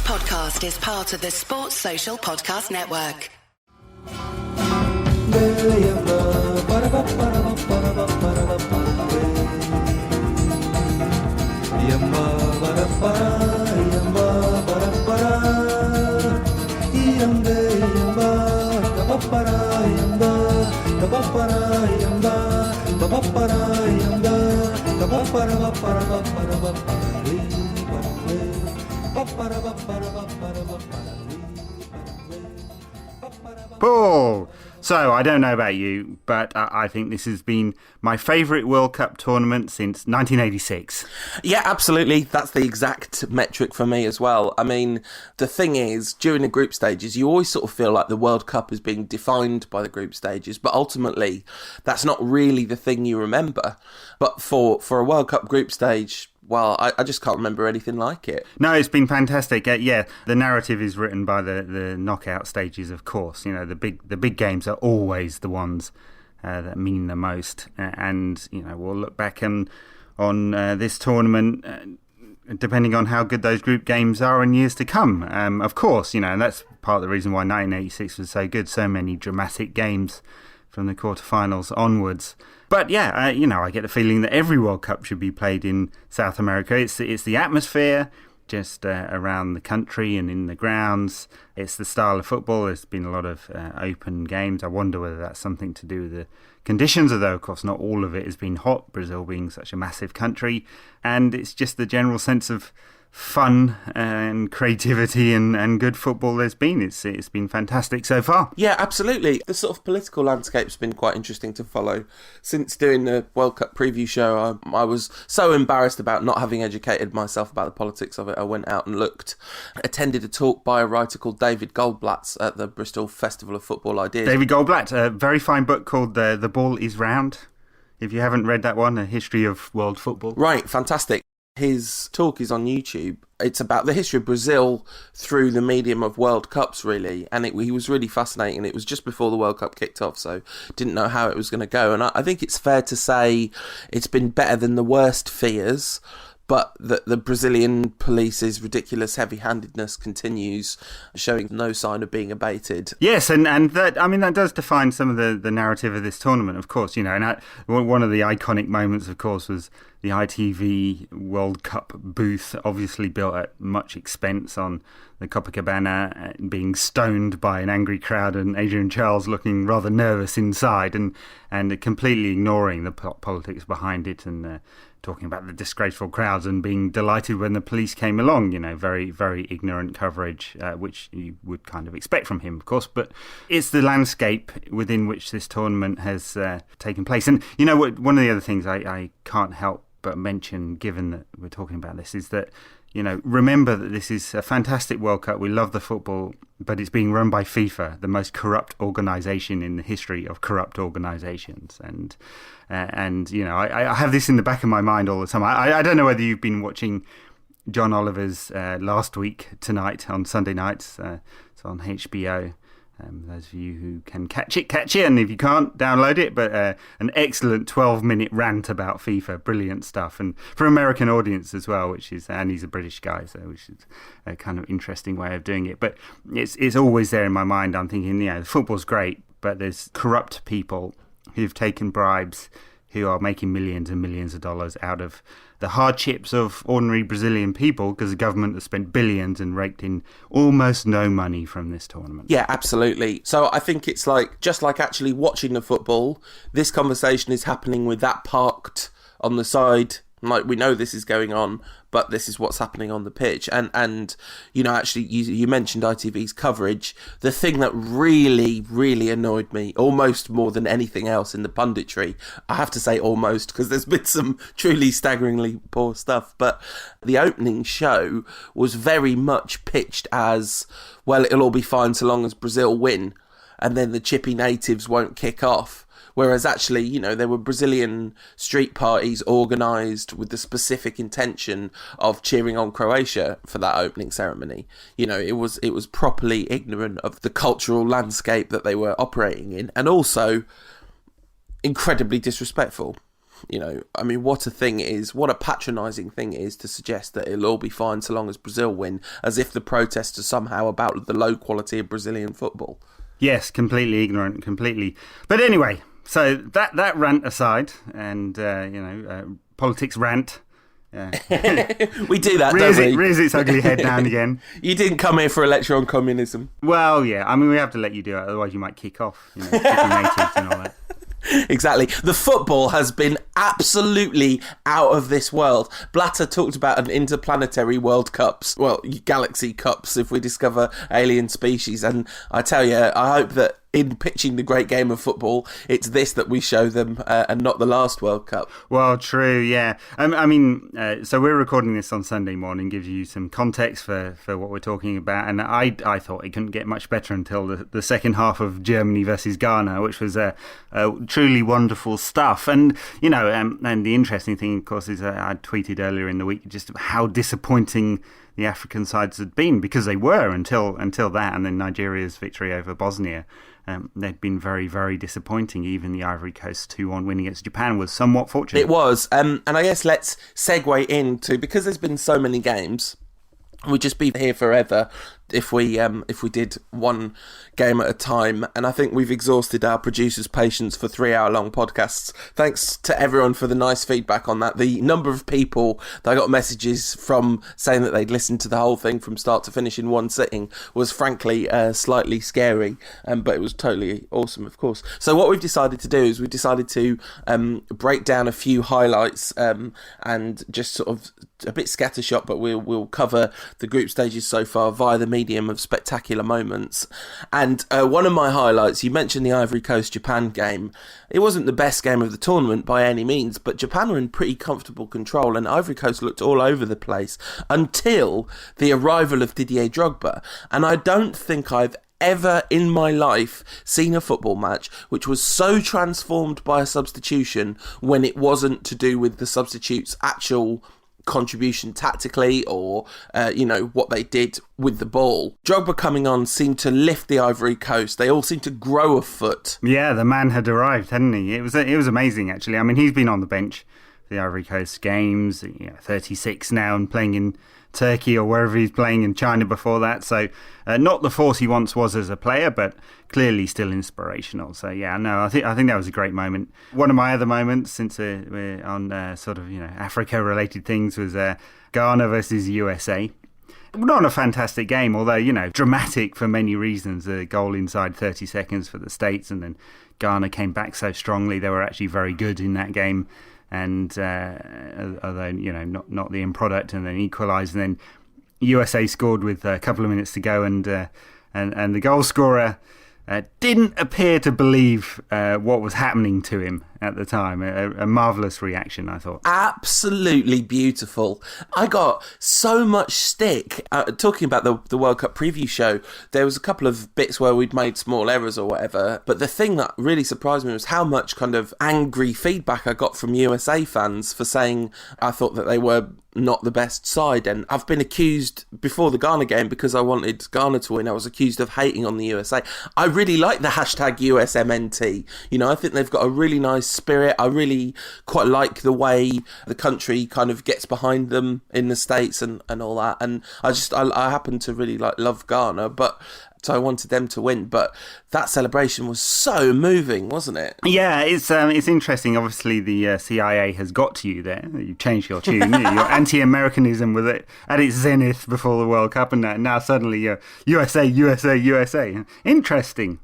podcast is part of the Sports Social Podcast Network. Paul! So, I don't know about you, but I think this has been my favourite World Cup tournament since 1986. Yeah, absolutely. That's the exact metric for me as well. I mean, the thing is, during the group stages, you always sort of feel like the World Cup is being defined by the group stages, but ultimately, that's not really the thing you remember. But for a World Cup group stage, well, I just can't remember anything like it. No, it's been fantastic. The narrative is written by the knockout stages, of course. You know, the big games are always the ones that mean the most. And, you know, we'll look back on this tournament, depending on how good those group games are in years to come. Of course, you know, and that's part of the reason why 1986 was so good. So many dramatic games from the quarterfinals onwards. But yeah, I get the feeling that every World Cup should be played in South America. It's the atmosphere just around the country and in the grounds. It's the style of football. There's been a lot of open games. I wonder whether that's something to do with the conditions, although of course not all of it has been hot, Brazil being such a massive country. And it's just the general sense of fun and creativity and good football there's been. It's been fantastic so far. Yeah, absolutely. The sort of political landscape's been quite interesting to follow. Since doing the World Cup preview show, I was so embarrassed about not having educated myself about the politics of it. I went out and attended a talk by a writer called David Goldblatt at the Bristol Festival of Football Ideas. David Goldblatt, a very fine book called The Ball is Round. If you haven't read that one, A History of World Football. Right, fantastic. His talk is on YouTube. It's about the history of Brazil through the medium of World Cups, really. And he was really fascinating. It was just before the World Cup kicked off, so didn't know how it was going to go. And I think it's fair to say it's been better than the worst fears, but the Brazilian police's ridiculous heavy-handedness continues, showing no sign of being abated. Yes, and that does define some of the narrative of this tournament, of course. You know, and one of the iconic moments, of course, was the ITV World Cup booth, obviously built at much expense on the Copacabana, being stoned by an angry crowd, and Adrian Charles looking rather nervous inside, and completely ignoring the politics behind it, and talking about the disgraceful crowds and being delighted when the police came along. You know, very, very ignorant coverage, which you would kind of expect from him, of course. But it's the landscape within which this tournament has taken place. And, you know, one of the other things I can't help but mention, given that we're talking about this, is that, you know, remember that this is a fantastic World Cup. We love the football, but it's being run by FIFA, the most corrupt organisation in the history of corrupt organisations. And you know, I have this in the back of my mind all the time. I don't know whether you've been watching John Oliver's Last Week tonight on Sunday nights. It's on HBO. Those of you who can catch it, and if you can't, download it. But an excellent 12-minute rant about FIFA, brilliant stuff, and for American audience as well, and he's a British guy, so which is a kind of interesting way of doing it. But it's always there in my mind. I'm thinking, the football's great, but there's corrupt people who've taken bribes, who are making millions and millions of dollars out of the hardships of ordinary Brazilian people, because the government has spent billions and raked in almost no money from this tournament. Yeah, absolutely. So I think it's just like actually watching the football, this conversation is happening with that parked on the side. Like, we know this is going on, but this is what's happening on the pitch. And you know, actually, you mentioned ITV's coverage. The thing that really, really annoyed me, almost more than anything else in the punditry, I have to say almost, because there's been some truly staggeringly poor stuff, but the opening show was very much pitched as, well, it'll all be fine so long as Brazil win, and then the chippy natives won't kick off. Whereas actually, you know, there were Brazilian street parties organised with the specific intention of cheering on Croatia for that opening ceremony. You know, it was properly ignorant of the cultural landscape that they were operating in, and also incredibly disrespectful. You know, I mean, what a patronising thing it is to suggest that it'll all be fine so long as Brazil win, as if the protests are somehow about the low quality of Brazilian football. Yes, completely ignorant, completely. But anyway, so that rant aside, and, politics rant. We do that, don't we? Rears its ugly head now and again. You didn't come here for a lecture on communism. Well, yeah, I mean, we have to let you do it, otherwise you might kick off, kicking natives and all that. Exactly. The football has been absolutely out of this world. Blatter talked about an interplanetary World Cups, well, Galaxy Cups, if we discover alien species. And I tell you, I hope that in pitching the great game of football, it's this that we show them and not the last World Cup. Well, true, yeah. So we're recording this on Sunday morning, gives you some context for what we're talking about. And I thought it couldn't get much better until the second half of Germany versus Ghana, which was truly wonderful stuff. And, and the interesting thing, of course, is I tweeted earlier in the week just how disappointing the African sides had been, because they were until that, and then Nigeria's victory over Bosnia. They'd been very, very disappointing. Even the Ivory Coast 2-1 win against Japan was somewhat fortunate. It was. And I guess let's segue into, because there's been so many games, we'd just be here forever if we did one game at a time. And I think we've exhausted our producers' patience for 3-hour-long podcasts. Thanks to everyone for the nice feedback on that. The number of people that I got messages from saying that they'd listened to the whole thing from start to finish in one sitting was frankly slightly scary, but it was totally awesome, of course. So what we've decided to do is we've decided to break down a few highlights and just sort of a bit scattershot, but we'll cover the group stages so far via the medium of spectacular moments. And one of my highlights, you mentioned the Ivory Coast-Japan game. It wasn't the best game of the tournament by any means, but Japan were in pretty comfortable control and Ivory Coast looked all over the place until the arrival of Didier Drogba. And I don't think I've ever in my life seen a football match which was so transformed by a substitution when it wasn't to do with the substitute's actual contribution tactically or what they did with the ball. Drogba coming on seemed to lift the Ivory Coast. They all seemed to grow a foot. Yeah, the man had arrived, hadn't he? It was amazing, actually. I mean, he's been on the bench for the Ivory Coast games, 36 now, and playing in Turkey or wherever he's playing, in China before that. So not the force he once was as a player, but clearly still inspirational. So yeah, no, I think that was a great moment. One of my other moments, since we're on Africa related things, was Ghana versus USA. Not a fantastic game, although, dramatic for many reasons. A goal inside 30 seconds for the States, and then Ghana came back so strongly. They were actually very good in that game. And although not the end product, and then equalised, and then USA scored with a couple of minutes to go, and the goal scorer didn't appear to believe what was happening to him at the time. A marvellous reaction, I thought. Absolutely beautiful. I got so much stick. Talking about the World Cup preview show, there was a couple of bits where we'd made small errors or whatever, but the thing that really surprised me was how much kind of angry feedback I got from USA fans for saying I thought that they were not the best side. And I've been accused before the Ghana game, because I wanted Ghana to win, I was accused of hating on the USA. I really like the hashtag USMNT. I think they've got a really nice spirit. I really quite like the way the country kind of gets behind them in the States and all that. And I happen to really love Ghana, but so I wanted them to win. But that celebration was so moving, wasn't it? Yeah, it's interesting. Obviously, the CIA has got to you there. You've changed your tune. Your anti-Americanism was at its zenith before the World Cup, and now suddenly you're USA, USA, USA. Interesting.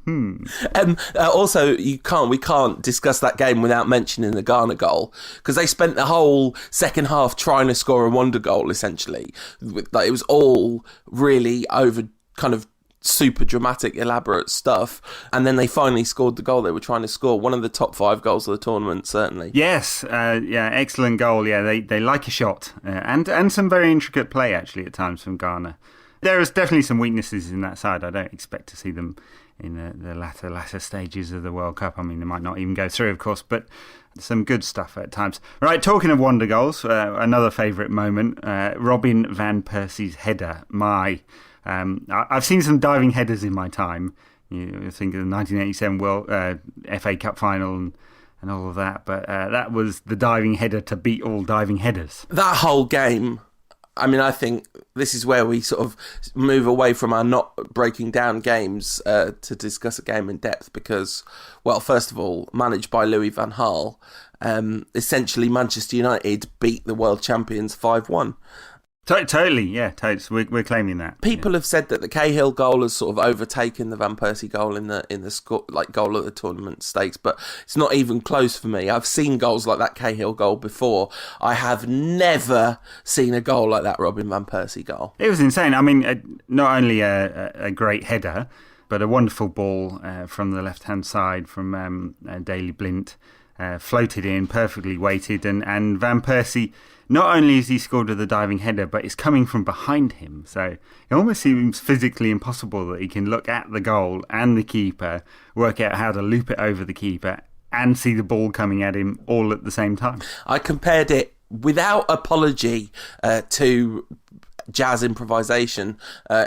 Also, we can't discuss that game without mentioning the Ghana goal, because they spent the whole second half trying to score a wonder goal, essentially. It was all really over kind of super dramatic, elaborate stuff, and then they finally scored the goal they were trying to score. One of the top 5 goals of the tournament, certainly. Yes, excellent goal. Yeah, they like a shot, and some very intricate play actually at times from Ghana. There is definitely some weaknesses in that side. I don't expect to see them in the latter stages of the World Cup. I mean, they might not even go through, of course, but some good stuff at times. Right, talking of wonder goals, another favourite moment, Robin van Persie's header. I've seen some diving headers in my time. You think of the 1987 FA Cup final and all of that. But that was the diving header to beat all diving headers. That whole game, I mean, I think this is where we sort of move away from our not breaking down games to discuss a game in depth because, well, first of all, managed by Louis van Gaal, essentially Manchester United beat the world champions 5-1. Totally, yeah, totally. We're claiming that. People have said that the Cahill goal has sort of overtaken the Van Persie goal in the score, like goal of the tournament stakes, but it's not even close for me. I've seen goals like that Cahill goal before. I have never seen a goal like that Robin Van Persie goal. It was insane. I mean, not only a great header, but a wonderful ball from the left-hand side from Daley Blind, floated in, perfectly weighted, and Van Persie. Not only is he scored with a diving header, but it's coming from behind him. So it almost seems physically impossible that he can look at the goal and the keeper, work out how to loop it over the keeper, and see the ball coming at him all at the same time. I compared it without apology to jazz improvisation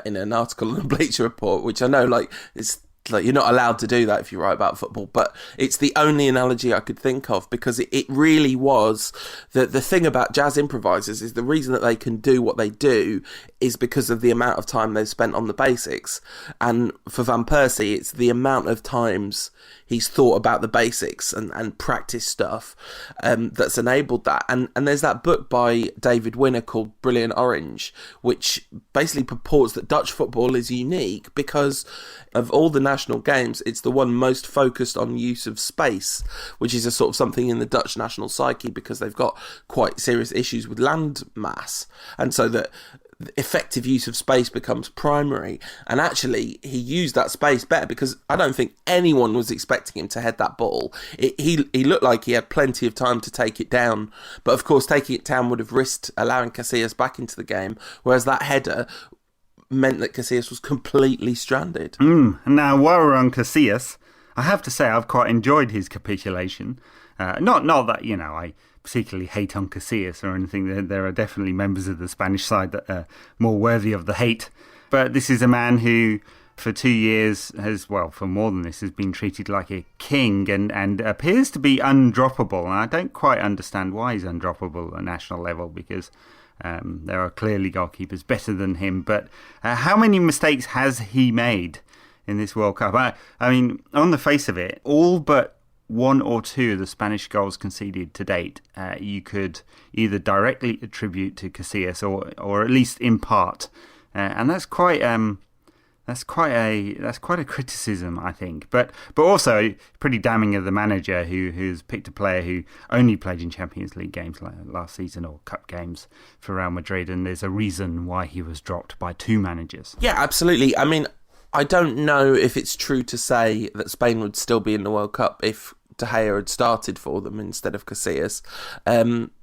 in an article on the Bleacher Report, which I know it's like you're not allowed to do that if you write about football, but it's the only analogy I could think of because it really was the thing about jazz improvisers is the reason that they can do what they do is because of the amount of time they've spent on the basics. And for Van Persie, it's the amount of times he's thought about the basics and practiced stuff that's enabled that. And there's that book by David Winner called Brilliant Orange, which basically purports that Dutch football is unique because of all the national games, it's the one most focused on use of space, which is a sort of something in the Dutch national psyche because they've got quite serious issues with land mass. And so that effective use of space becomes primary, and actually he used that space better because I don't think anyone was expecting him to head that ball. He looked like he had plenty of time to take it down, but of course taking it down would have risked allowing Casillas back into the game, whereas that header meant that Casillas was completely stranded. Now while we're on Casillas, I have to say I've quite enjoyed his capitulation. Not that I particularly hate on Casillas or anything. There are definitely members of the Spanish side that are more worthy of the hate. But this is a man who, for 2 years, for more than this, has been treated like a king and appears to be undroppable. And I don't quite understand why he's undroppable at national level because there are clearly goalkeepers better than him. But how many mistakes has he made in this World Cup? I mean, on the face of it, all but one or two of the Spanish goals conceded to date, you could either directly attribute to Casillas or at least in part, and that's quite a criticism, I think. But also pretty damning of the manager who's picked a player who only played in Champions League games like last season or cup games for Real Madrid, and there's a reason why he was dropped by two managers. Yeah, absolutely. I mean, I don't know if it's true to say that Spain would still be in the World Cup if De Gea had started for them instead of Casillas,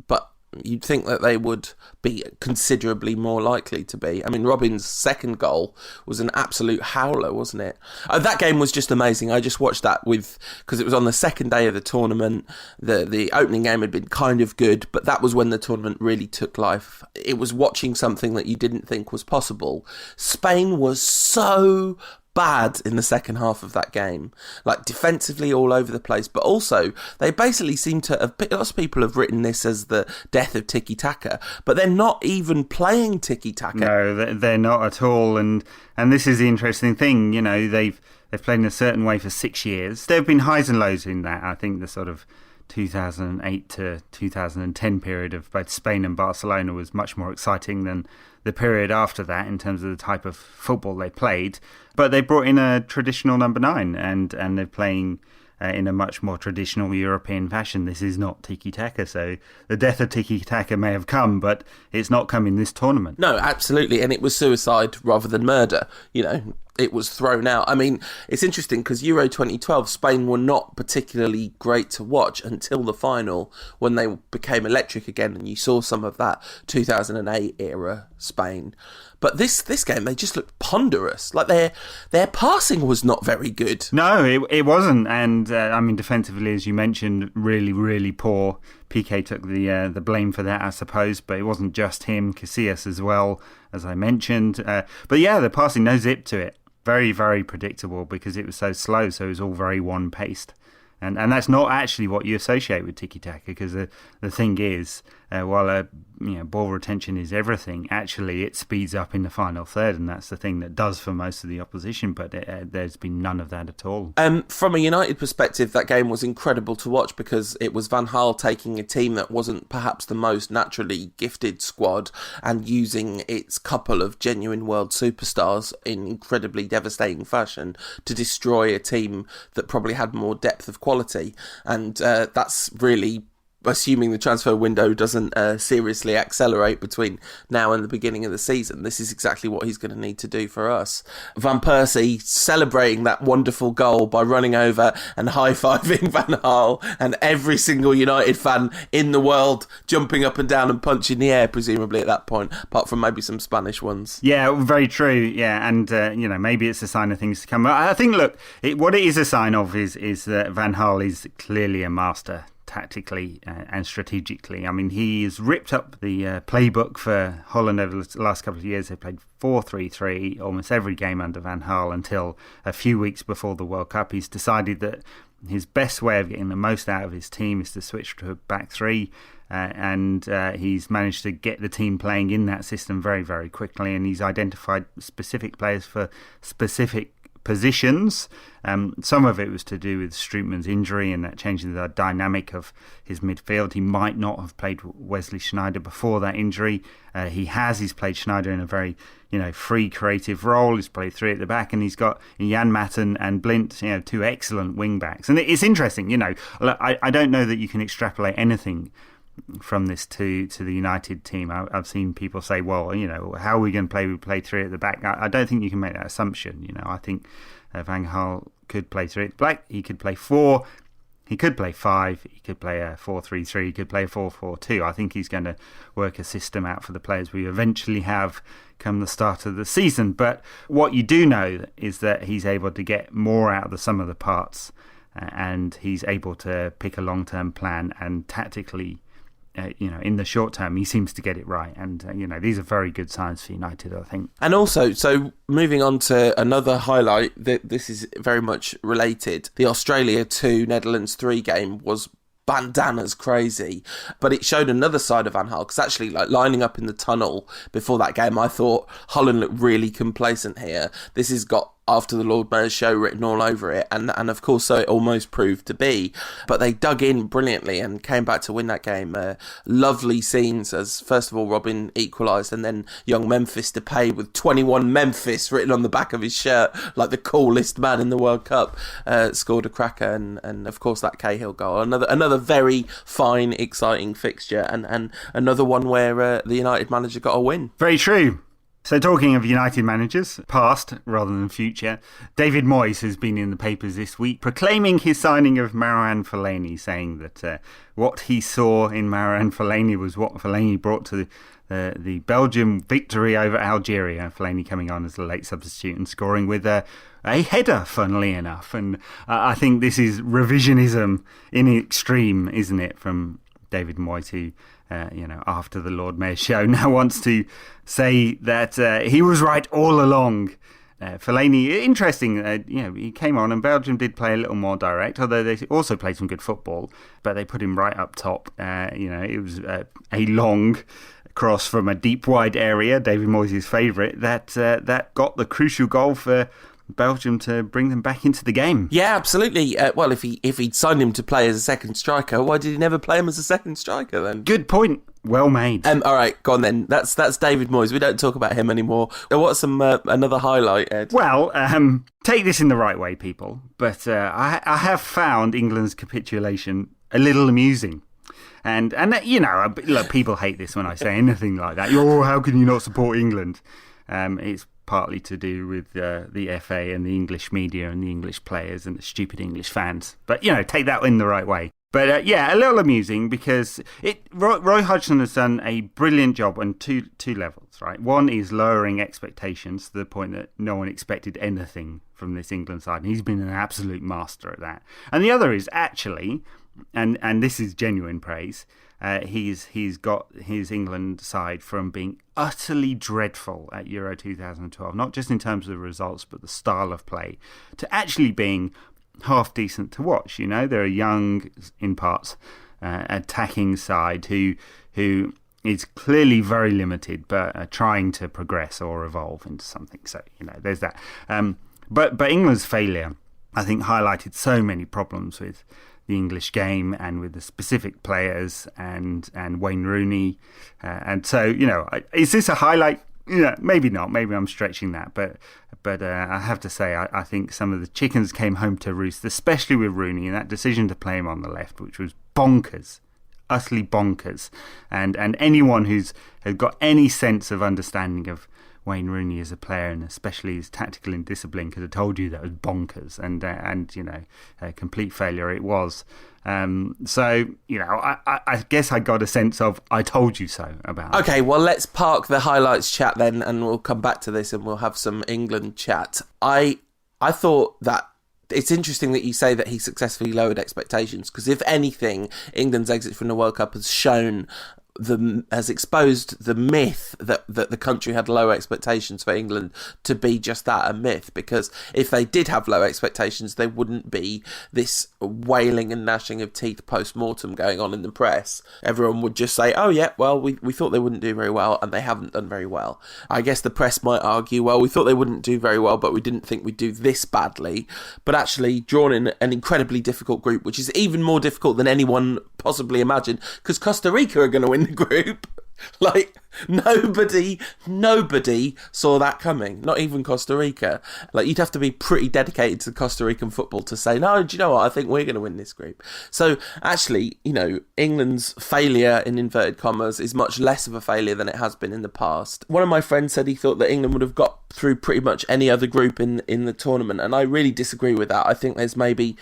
but you'd think that they would be considerably more likely to be. I mean, Robin's second goal was an absolute howler, wasn't it? That game was just amazing. I just watched that because it was on the second day of the tournament. The opening game had been kind of good, but that was when the tournament really took life. It was watching something that you didn't think was possible. Spain was so bad in the second half of that game, like defensively all over the place, but also they basically seem to have, lots of people have written this as the death of tiki-taka, but they're not even playing tiki-taka. No, they're not at all, and this is the interesting thing, they've played in a certain way for 6 years. There have been highs and lows in that. I think the sort of 2008 to 2010 period of both Spain and Barcelona was much more exciting than the period after that in terms of the type of football they played. But they brought in a traditional number 9 and they're playing in a much more traditional European fashion. This is not tiki-taka, so the death of tiki-taka may have come, but it's not come in this tournament. No, absolutely, and it was suicide rather than murder, It was thrown out. I mean, it's interesting because Euro 2012, Spain were not particularly great to watch until the final when they became electric again and you saw some of that 2008 era Spain. But this game, they just looked ponderous. Like their passing was not very good. No, it wasn't. And defensively, as you mentioned, really, really poor. Piqué took the blame for that, I suppose, but it wasn't just him. Casillas as well, as I mentioned. But yeah, the passing, no zip to it. Very, very predictable because it was so slow, so it was all very one-paced. And that's not actually what you associate with tiki-taka, because the thing is, while ball retention is everything, actually it speeds up in the final third, and that's the thing that does for most of the opposition, but there's been none of that at all. From a United perspective, that game was incredible to watch because it was Van Gaal taking a team that wasn't perhaps the most naturally gifted squad and using its couple of genuine world superstars in incredibly devastating fashion to destroy a team that probably had more depth of quality. And that's really, assuming the transfer window doesn't seriously accelerate between now and the beginning of the season, this is exactly what he's going to need to do for us. Van Persie celebrating that wonderful goal by running over and high-fiving Van Gaal, and every single United fan in the world jumping up and down and punching the air, presumably at that point, apart from maybe some Spanish ones. Yeah, very true. Yeah, and maybe it's a sign of things to come. I think, look, what it is a sign of is that Van Gaal is clearly a master tactically and strategically. I mean, he's ripped up the playbook for Holland over the last couple of years. They played 4-3-3 almost every game under Van Gaal until a few weeks before the World Cup. He's decided that his best way of getting the most out of his team is to switch to a back three, and he's managed to get the team playing in that system very, very quickly, and he's identified specific players for specific positions. Some of it was to do with Strootman's injury and that changing the dynamic of his midfield. He might not have played Wesley Sneijder before that injury. He's played Sneijder in a very free creative role. He's played three at the back, and he's got Jan Matten and Blint, two excellent wing backs. And it's interesting, I don't know that you can extrapolate anything from this to the United team. I've seen people say, well, how are we going to play? We play three at the back. I don't think you can make that assumption. I think Van Gaal could play three at the back. He could play four. He could play five. He could play a 4-3-3. He could play a 4-4-2. I think he's going to work a system out for the players we eventually have come the start of the season. But what you do know is that he's able to get more out of the sum of the parts, and he's able to pick a long-term plan, and tactically, in the short term, he seems to get it right. And, these are very good signs for United, I think. And also, so moving on to another highlight, that this is very much related. The Australia 2, Netherlands 3 game was bandanas crazy, but it showed another side of Van Gaal, because actually, like, lining up in the tunnel before that game, I thought Holland looked really complacent here. This has got After the Lord Mayor's Show written all over it, and of course so it almost proved to be, but they dug in brilliantly and came back to win that game. Lovely scenes as first of all Robin equalised, and then young Memphis Depay with 21 Memphis written on the back of his shirt, like the coolest man in the World Cup, scored a cracker, and of course that Cahill goal, another very fine, exciting fixture, and another one where the United manager got a win. Very true. So talking of United managers, past rather than future, David Moyes has been in the papers this week proclaiming his signing of Marouane Fellaini, saying that what he saw in Marouane Fellaini was what Fellaini brought to the Belgium victory over Algeria. Fellaini coming on as a late substitute and scoring with a header, funnily enough. And I think this is revisionism in the extreme, isn't it, from David Moyes, who after the Lord Mayor's Show now wants to say that he was right all along. Fellaini, interesting, he came on and Belgium did play a little more direct, although they also played some good football, but they put him right up top. It was a long cross from a deep wide area, David Moyes' favourite, that got the crucial goal for Belgium to bring them back into the game. Yeah, absolutely. Well, if he'd signed him to play as a second striker, why did he never play him as a second striker then? Good point. Well made. All right, go on then. That's David Moyes. We don't talk about him anymore. What's another highlight, Ed? Well, take this in the right way, people. But I have found England's capitulation a little amusing. And look, people hate this when I say anything like that. Oh, how can you not support England? It's partly to do with the FA and the English media and the English players and the stupid English fans. But, take that in the right way. But, a little amusing because Roy Hodgson has done a brilliant job on two levels, right? One is lowering expectations to the point that no one expected anything from this England side. And he's been an absolute master at that. And the other is actually, and this is genuine praise, he's got his England side from being utterly dreadful at Euro 2012, not just in terms of the results, but the style of play, to actually being half decent to watch. They're a young, in parts, attacking side who is clearly very limited, but trying to progress or evolve into something. So there's that. But England's failure, I think, highlighted so many problems with the English game and with the specific players and Wayne Rooney. And so, is this a highlight? Maybe not. Maybe I'm stretching that. But I have to say, I think some of the chickens came home to roost, especially with Rooney and that decision to play him on the left, which was bonkers. Utterly bonkers. And anyone who's got any sense of understanding of Wayne Rooney as a player, and especially his tactical and discipline, could have told you that was bonkers and a complete failure it was. So I guess I got a sense of I told you so about it. Okay, well, let's park the highlights chat then, and we'll come back to this and we'll have some England chat. I thought that it's interesting that you say that he successfully lowered expectations, because if anything, England's exit from the World Cup has exposed the myth that the country had low expectations for England to be just that, a myth. Because if they did have low expectations, there wouldn't be this wailing and gnashing of teeth post-mortem going on in the press. Everyone would just say, oh yeah, well, we thought they wouldn't do very well, and they haven't done very well. I guess the press might argue, well, we thought they wouldn't do very well, but we didn't think we'd do this badly. But actually, drawn in an incredibly difficult group, which is even more difficult than anyone possibly imagined, because Costa Rica are going to win the group. Like, nobody saw that coming. Not even Costa Rica. Like, you'd have to be pretty dedicated to Costa Rican football to say, no, do you know what? I think we're going to win this group. So, actually, England's failure, in inverted commas, is much less of a failure than it has been in the past. One of my friends said he thought that England would have got through pretty much any other group in the tournament, and I really disagree with that. I think there's maybe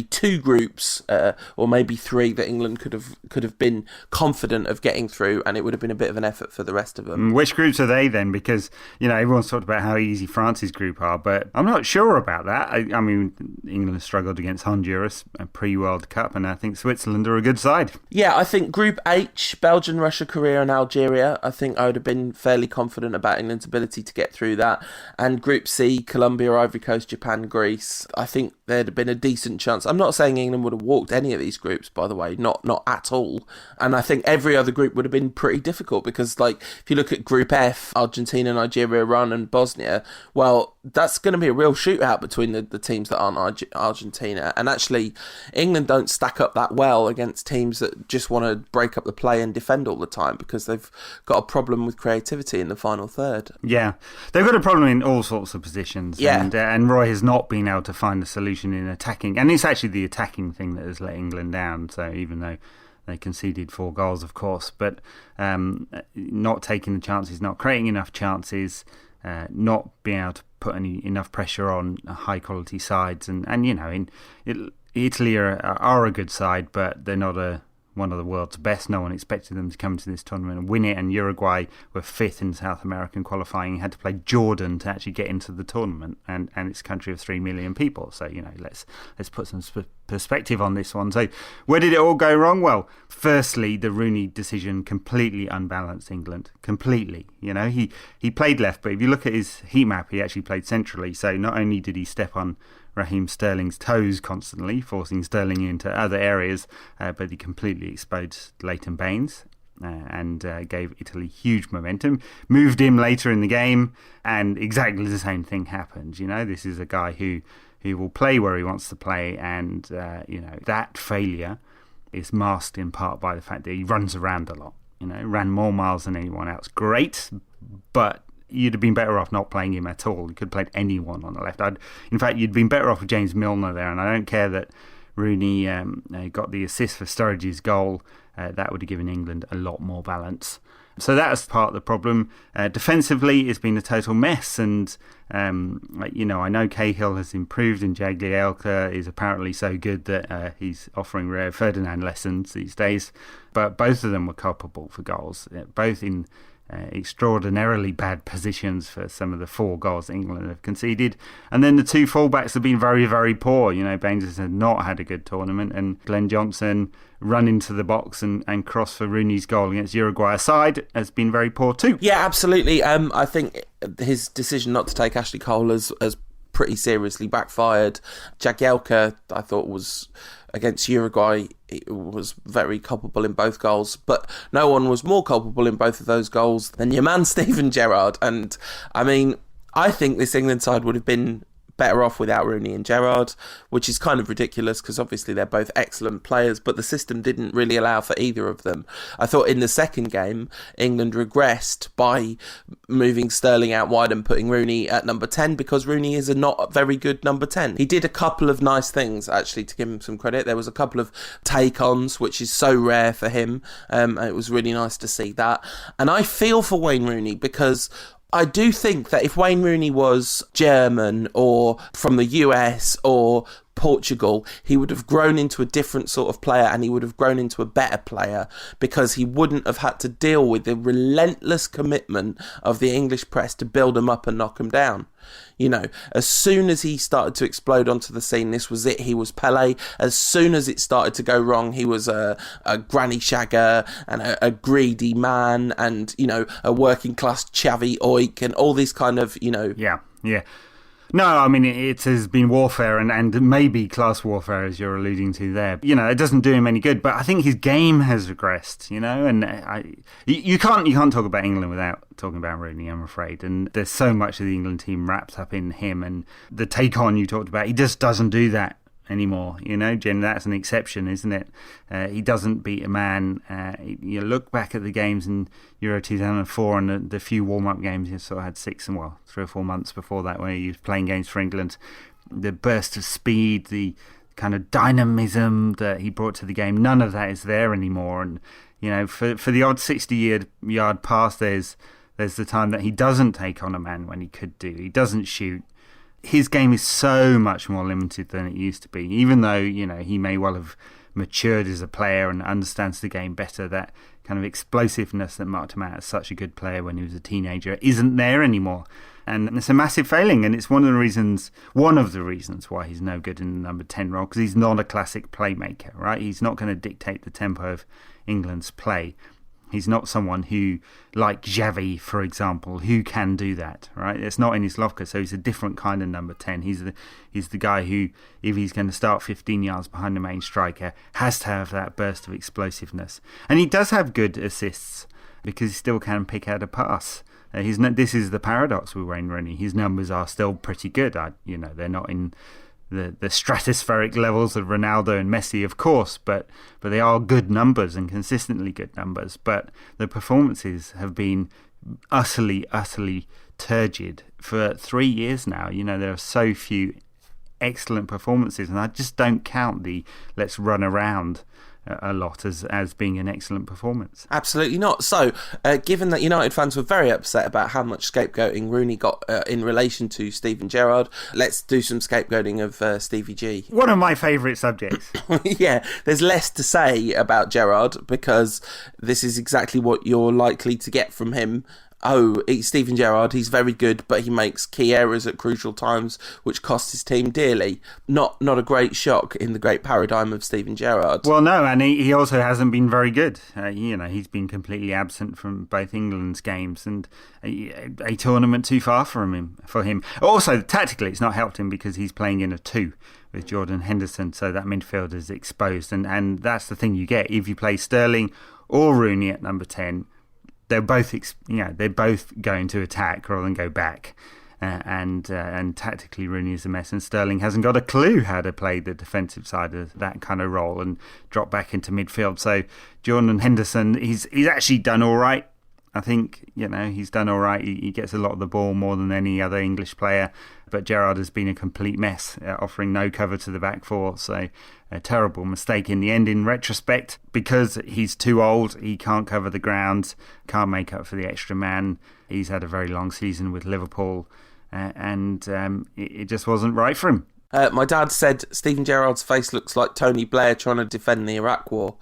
two groups, or maybe three, that England could have been confident of getting through, and it would have been a bit of an effort for the rest of them. Which groups are they then? Because, everyone's talked about how easy France's group are, but I'm not sure about that. I mean, England has struggled against Honduras, a pre-World Cup, and I think Switzerland are a good side. Yeah, I think Group H, Belgium, Russia, Korea and Algeria, I think I would have been fairly confident about England's ability to get through that. And Group C, Colombia, Ivory Coast, Japan, Greece, I think there'd have been a decent chance. I'm not saying England would have walked any of these groups, by the way, not at all. And I think every other group would have been pretty difficult, because, like, if you look at Group F, Argentina, Nigeria, Iran and Bosnia, well, that's going to be a real shootout between the teams that aren't Argentina. And actually, England don't stack up that well against teams that just want to break up the play and defend all the time, because they've got a problem with creativity in the final third. Yeah, they've got a problem in all sorts of positions. Yeah. And Roy has not been able to find a solution in attacking. And it's actually the attacking thing that has let England down. So even though they conceded 4 goals, of course, but not taking the chances, not creating enough chances, not being able to put enough pressure on high-quality sides. And Italy are a good side, but they're not one of the world's best. No one expected them to come to this tournament and win it, and Uruguay were 5th in South American qualifying, had to play Jordan to actually get into the tournament, and it's a country of 3 million people. So, let's put some perspective on this one. So where did it all go wrong? Well, firstly, the Rooney decision completely unbalanced England. Completely. He played left, but if you look at his heat map, he actually played centrally. So not only did he step on Raheem Sterling's toes constantly, forcing Sterling into other areas, but he completely exposed Leighton Baines and gave Italy huge momentum. Moved him later in the game, and exactly the same thing happened. This is a guy who will play where he wants to play, and that failure is masked in part by the fact that he runs around a lot. Ran more miles than anyone else. Great, but you'd have been better off not playing him at all. You could have played anyone on the left. In fact, you'd been better off with James Milner there, and I don't care that Rooney got the assist for Sturridge's goal. That would have given England a lot more balance. So that's part of the problem. Defensively, it's been a total mess, and I know Cahill has improved, and Jagielka is apparently so good that he's offering Rio Ferdinand lessons these days. But both of them were culpable for goals, both in extraordinarily bad positions for some of the 4 goals England have conceded. And then the 2 fullbacks have been very, very poor. Baines has not had a good tournament, and Glenn Johnson run into the box and cross for Rooney's goal against Uruguay aside has been very poor too. Yeah, absolutely. I think his decision not to take Ashley Cole has pretty seriously backfired. Jagielka, I thought, was against Uruguay, it was very culpable in both goals, but no one was more culpable in both of those goals than your man Steven Gerrard. And I mean, I think this England side would have been better off without Rooney and Gerrard, which is kind of ridiculous because obviously they're both excellent players, but the system didn't really allow for either of them. I thought in the second game, England regressed by moving Sterling out wide and putting Rooney at number 10 because Rooney is a not very good number 10. He did a couple of nice things, actually, to give him some credit. There was a couple of take-ons, which is so rare for him. It was really nice to see that. And I feel for Wayne Rooney because I do think that if Wayne Rooney was German or from the US or Portugal, he would have grown into a different sort of player and he would have grown into a better player because he wouldn't have had to deal with the relentless commitment of the English press to build him up and knock him down. You know, as soon as he started to explode onto the scene, this was it. He was Pele. As soon as it started to go wrong, he was a granny shagger and a greedy man and, you know, a working class chavvy oik and all these kind of, you know... Yeah. No, I mean, it has been warfare and maybe class warfare, as you're alluding to there. You know, it doesn't do him any good, but I think his game has regressed, you know, and you can't talk about England without talking about Rooney, I'm afraid. And there's so much of the England team wrapped up in him, and the take-on you talked about, he just doesn't do that anymore, you know, Jen, that's an exception, isn't it? He doesn't beat a man. You look back at the games in Euro 2004 and the few warm-up games, he sort of had 3 or 4 months before that when he was playing games for England. The burst of speed, the kind of dynamism that he brought to the game, none of that is there anymore. And, you know, for the odd 60-yard pass, there's the time that he doesn't take on a man when he could do. He doesn't shoot. His game is so much more limited than it used to be, even though, you know, he may well have matured as a player and understands the game better. That kind of explosiveness that marked him out as such a good player when he was a teenager isn't there anymore. And it's a massive failing, and it's one of the reasons why he's no good in the number 10 role, because he's not a classic playmaker, right? He's not going to dictate the tempo of England's play. He's not someone who, like Xavi, for example, who can do that, right? It's not in his locker, so he's a different kind of number 10. He's the guy who, if he's going to start 15 yards behind the main striker, has to have that burst of explosiveness. And he does have good assists, because he still can pick out a pass. This is the paradox with Wayne Rooney. His numbers are still pretty good. They're not in the stratospheric levels of Ronaldo and Messi, of course, but they are good numbers and consistently good numbers. But the performances have been utterly turgid for 3 years now. You know, there are so few excellent performances, and I just don't count the let's run around a lot as being an excellent performance. Absolutely not. So, given that United fans were very upset about how much scapegoating Rooney got in relation to Steven Gerrard, let's do some scapegoating of Stevie G. One of my favourite subjects. Yeah, there's less to say about Gerrard because this is exactly what you're likely to get from him. Oh, Steven Gerrard, he's very good, but he makes key errors at crucial times, which cost his team dearly. Not a great shock in the great paradigm of Steven Gerrard. Well, no, and he also hasn't been very good. He's been completely absent from both England's games, and a tournament too far for him. Also, tactically, it's not helped him because he's playing in a 2 with Jordan Henderson, so that midfield is exposed, and that's the thing you get if you play Sterling or Rooney at number 10. They're both going to attack rather than go back, and tactically Rooney is a mess, and Sterling hasn't got a clue how to play the defensive side of that kind of role and drop back into midfield. So Jordan Henderson, he's actually done all right. I think, he's done all right. He gets a lot of the ball more than any other English player, but Gerrard has been a complete mess, offering no cover to the back four. So a terrible mistake in the end in retrospect, because he's too old. He can't cover the ground, can't make up for the extra man. He's had a very long season with Liverpool, and it just wasn't right for him. My dad said Steven Gerrard's face looks like Tony Blair trying to defend the Iraq War.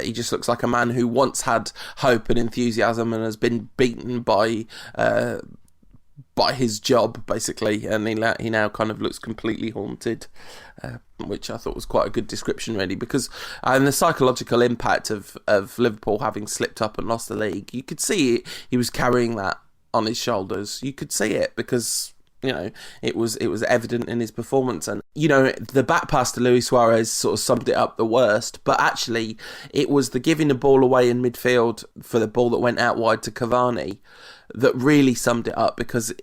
He just looks like a man who once had hope and enthusiasm and has been beaten by his job, basically, and he now kind of looks completely haunted, which I thought was quite a good description, really, because and the psychological impact of Liverpool having slipped up and lost the league, you could see it. He was carrying that on his shoulders. You could see it because You know, it was evident in his performance. And, you know, the back pass to Luis Suarez sort of summed it up the worst. But actually, it was the giving the ball away in midfield for the ball that went out wide to Cavani that really summed it up, because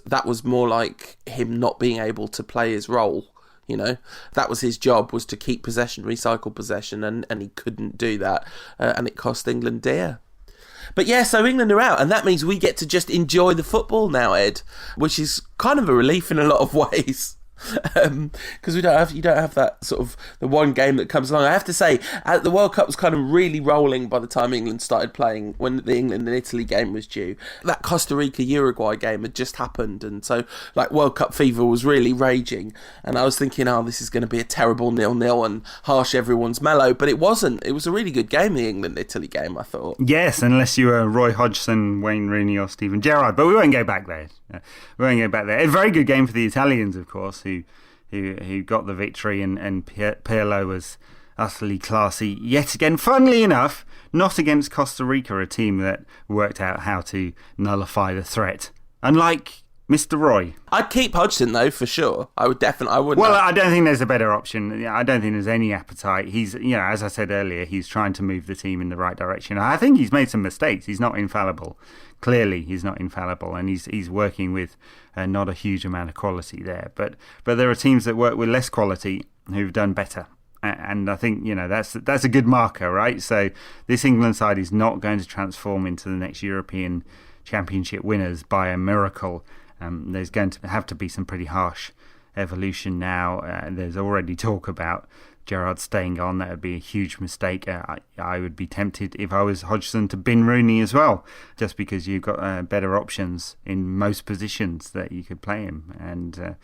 that was more like him not being able to play his role. You know, that was his job, was to keep possession, recycle possession, and he couldn't do that. And it cost England dear. But yeah, so England are out, and that means we get to just enjoy the football now, Ed, which is kind of a relief in a lot of ways. Because you don't have that sort of the one game that comes along. I have to say, the World Cup was kind of really rolling by the time England started playing, when the England and Italy game was due. That Costa Rica Uruguay game had just happened, and so like World Cup fever was really raging. And I was thinking, oh, this is going to be a terrible 0-0 and harsh everyone's mellow, but it wasn't. It was a really good game, the England Italy game, I thought. Yes, unless you were Roy Hodgson, Wayne Rooney, or Steven Gerrard, but we won't go back there. We won't go back there. A very good game for the Italians, of course, who got the victory, and Pirlo was utterly classy yet again. Funnily enough, not against Costa Rica, a team that worked out how to nullify the threat. Unlike Mr. Roy. I'd keep Hodgson though, for sure. I wouldn't. Well, I don't think there's a better option. I don't think there's any appetite. He's, as I said earlier, he's trying to move the team in the right direction. I think he's made some mistakes. He's not infallible. Clearly, he's not infallible, and he's working with not a huge amount of quality there. But there are teams that work with less quality who've done better, and I think that's a good marker, right? So this England side is not going to transform into the next European Championship winners by a miracle. There's going to have to be some pretty harsh evolution now. There's already talk about Gerrard staying on. That would be a huge mistake. I would be tempted, if I was Hodgson, to bin Rooney as well, just because you've got better options in most positions that you could play him. And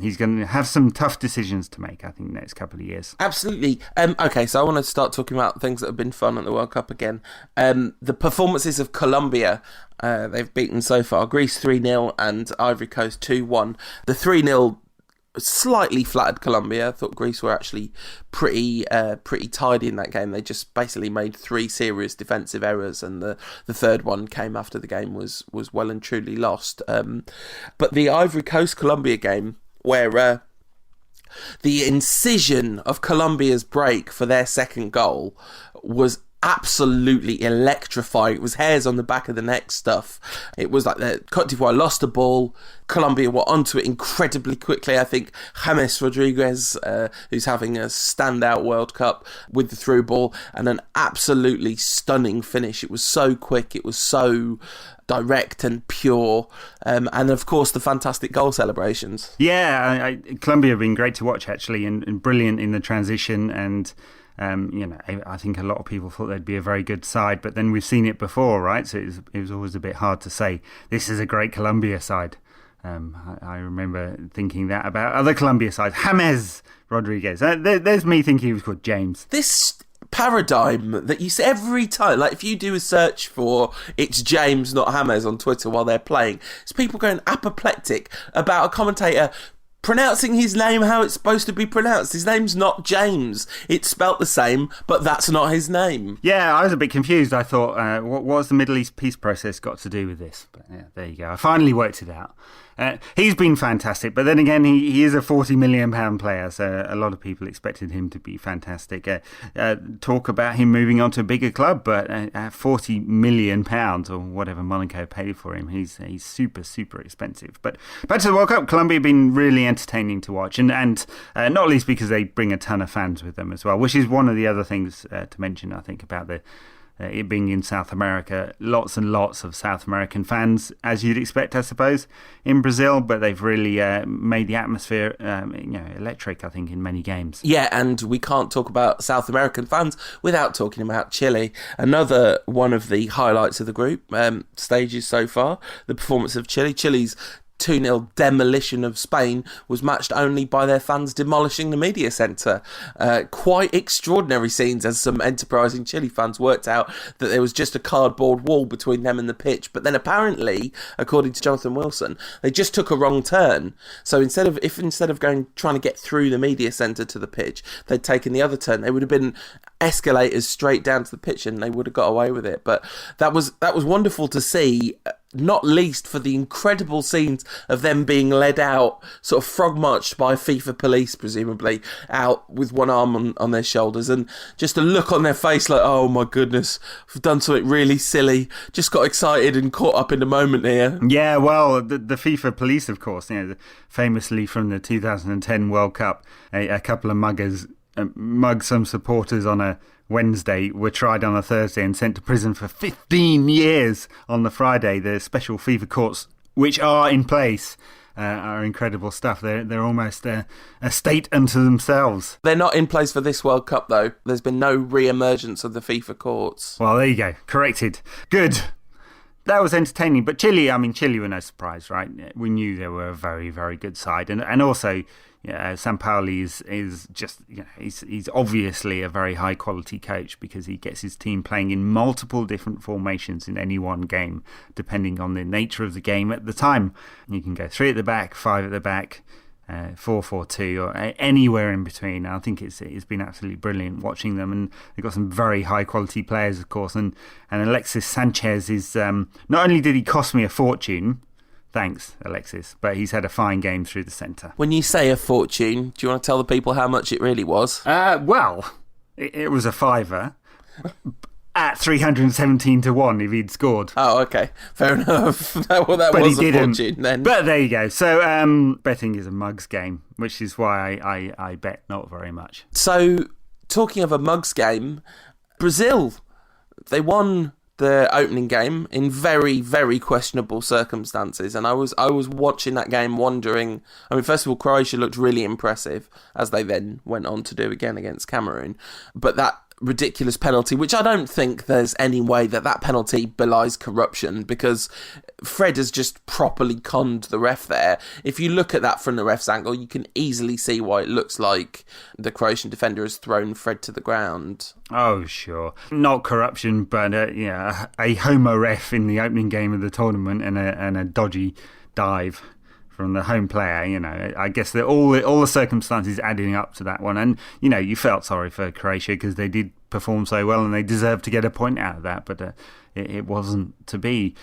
he's going to have some tough decisions to make, I think, next couple of years. Absolutely. Okay, so I want to start talking about things that have been fun at the World Cup again. The performances of Colombia. They've beaten so far Greece 3-0 and Ivory Coast 2-1. The 3-0 slightly flattered Colombia. I thought Greece were actually pretty tidy in that game. They just basically made 3 serious defensive errors, and the third one came after the game was well and truly lost. But the Ivory Coast Colombia game, where the incision of Colombia's break for their second goal was absolutely electrifying. It was hairs on the back of the neck stuff. It was like the Cote d'Ivoire lost the ball. Colombia were onto it incredibly quickly. I think James Rodriguez, who's having a standout World Cup, with the through ball, and an absolutely stunning finish. It was so quick. It was so direct and pure, and of course the fantastic goal celebrations. Yeah, Colombia have been great to watch, actually, and brilliant in the transition, and I think a lot of people thought they'd be a very good side, but then we've seen it before, right? So it was always a bit hard to say this is a great Colombia side. I remember thinking that about other Colombia sides. James Rodriguez. There's me thinking he was called James. This paradigm that you see every time, like if you do a search for "it's James, not James" on Twitter while they're playing, it's people going apoplectic about a commentator pronouncing his name how it's supposed to be pronounced. His name's not James. It's spelt the same, but that's not his name. Yeah, I was a bit confused. I thought, what's the Middle East peace process got to do with this? But yeah, there you go. I finally worked it out. He's been fantastic, but then again, he is a £40 million player, so a lot of people expected him to be fantastic. Talk about him moving on to a bigger club, but at £40 million, or whatever Monaco paid for him, he's super, super expensive. But back to the World Cup, Colombia have been really entertaining to watch, and not least because they bring a ton of fans with them as well, which is one of the other things to mention, I think, about it being in South America. Lots and lots of South American fans, as you'd expect, I suppose, in Brazil, but they've really made the atmosphere electric, I think, in many games. Yeah, and we can't talk about South American fans without talking about Chile. Another one of the highlights of the group stages so far, the performance of Chile. Chile's 2-0 demolition of Spain was matched only by their fans demolishing the media centre. Quite extraordinary scenes, as some enterprising Chile fans worked out that there was just a cardboard wall between them and the pitch. But then apparently, according to Jonathan Wilson, they just took a wrong turn. So instead of trying to get through the media centre to the pitch, they'd taken the other turn. They would have been escalators straight down to the pitch, and they would have got away with it. But that was wonderful to see. not least for the incredible scenes of them being led out, sort of frog marched by FIFA police, presumably, out with one arm on their shoulders, and just a look on their face like, oh my goodness, I've done something really silly, just got excited and caught up in the moment here. Yeah, well, the FIFA police, of course, famously from the 2010 World Cup, a couple of muggers mugged some supporters on a Wednesday, were tried on a Thursday and sent to prison for 15 years on the Friday. The special FIFA courts, which are in place, are incredible stuff. They're almost a state unto themselves. They're not in place for this World Cup, though. There's been no re-emergence of the FIFA courts. Well, there you go. Corrected. Good. That was entertaining. But Chile were no surprise, right? We knew they were a very, very good side. And also, Sampaoli is just, he's obviously a very high quality coach because he gets his team playing in multiple different formations in any one game, depending on the nature of the game at the time. You can go 3 at the back, 5 at the back, 4-4-2, or anywhere in between. I think it's been absolutely brilliant watching them, and they've got some very high quality players, of course. And Alexis Sanchez is not only did he cost me a fortune. Thanks, Alexis. But he's had a fine game through the centre. When you say a fortune, do you want to tell the people how much it really was? Well, it was a fiver at 317 to 1 if he'd scored. Oh, okay. Fair enough. That was a fortune then. But there you go. So betting is a mugs game, which is why I bet not very much. So, talking of a mugs game, Brazil, they won the opening game in very, very questionable circumstances, and I was watching that game wondering, first of all, Croatia looked really impressive, as they then went on to do again against Cameroon, but that ridiculous penalty, which I don't think there's any way that penalty belies corruption, because Fred has just properly conned the ref there. If you look at that from the ref's angle, you can easily see why it looks like the Croatian defender has thrown Fred to the ground. Oh, sure. Not corruption, but a homo ref in the opening game of the tournament and a dodgy dive from the home player. I guess that all the circumstances adding up to that one, and you felt sorry for Croatia because they did perform so well and they deserved to get a point out of that, but it wasn't to be.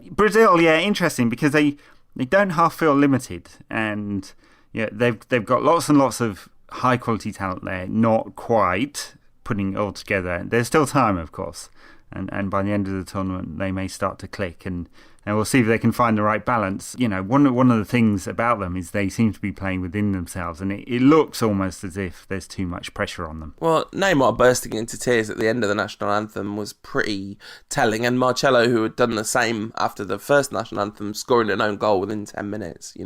Brazil, interesting, because they don't half feel limited, and they've got lots and lots of high quality talent there, not quite putting it all together. There's still time, of course, and by the end of the tournament they may start to click, and we'll see if they can find the right balance. One of the things about them is they seem to be playing within themselves, and it looks almost as if there's too much pressure on them. Well, Neymar bursting into tears at the end of the national anthem was pretty telling, and Marcelo, who had done the same after the first national anthem, scoring an own goal within 10 minutes,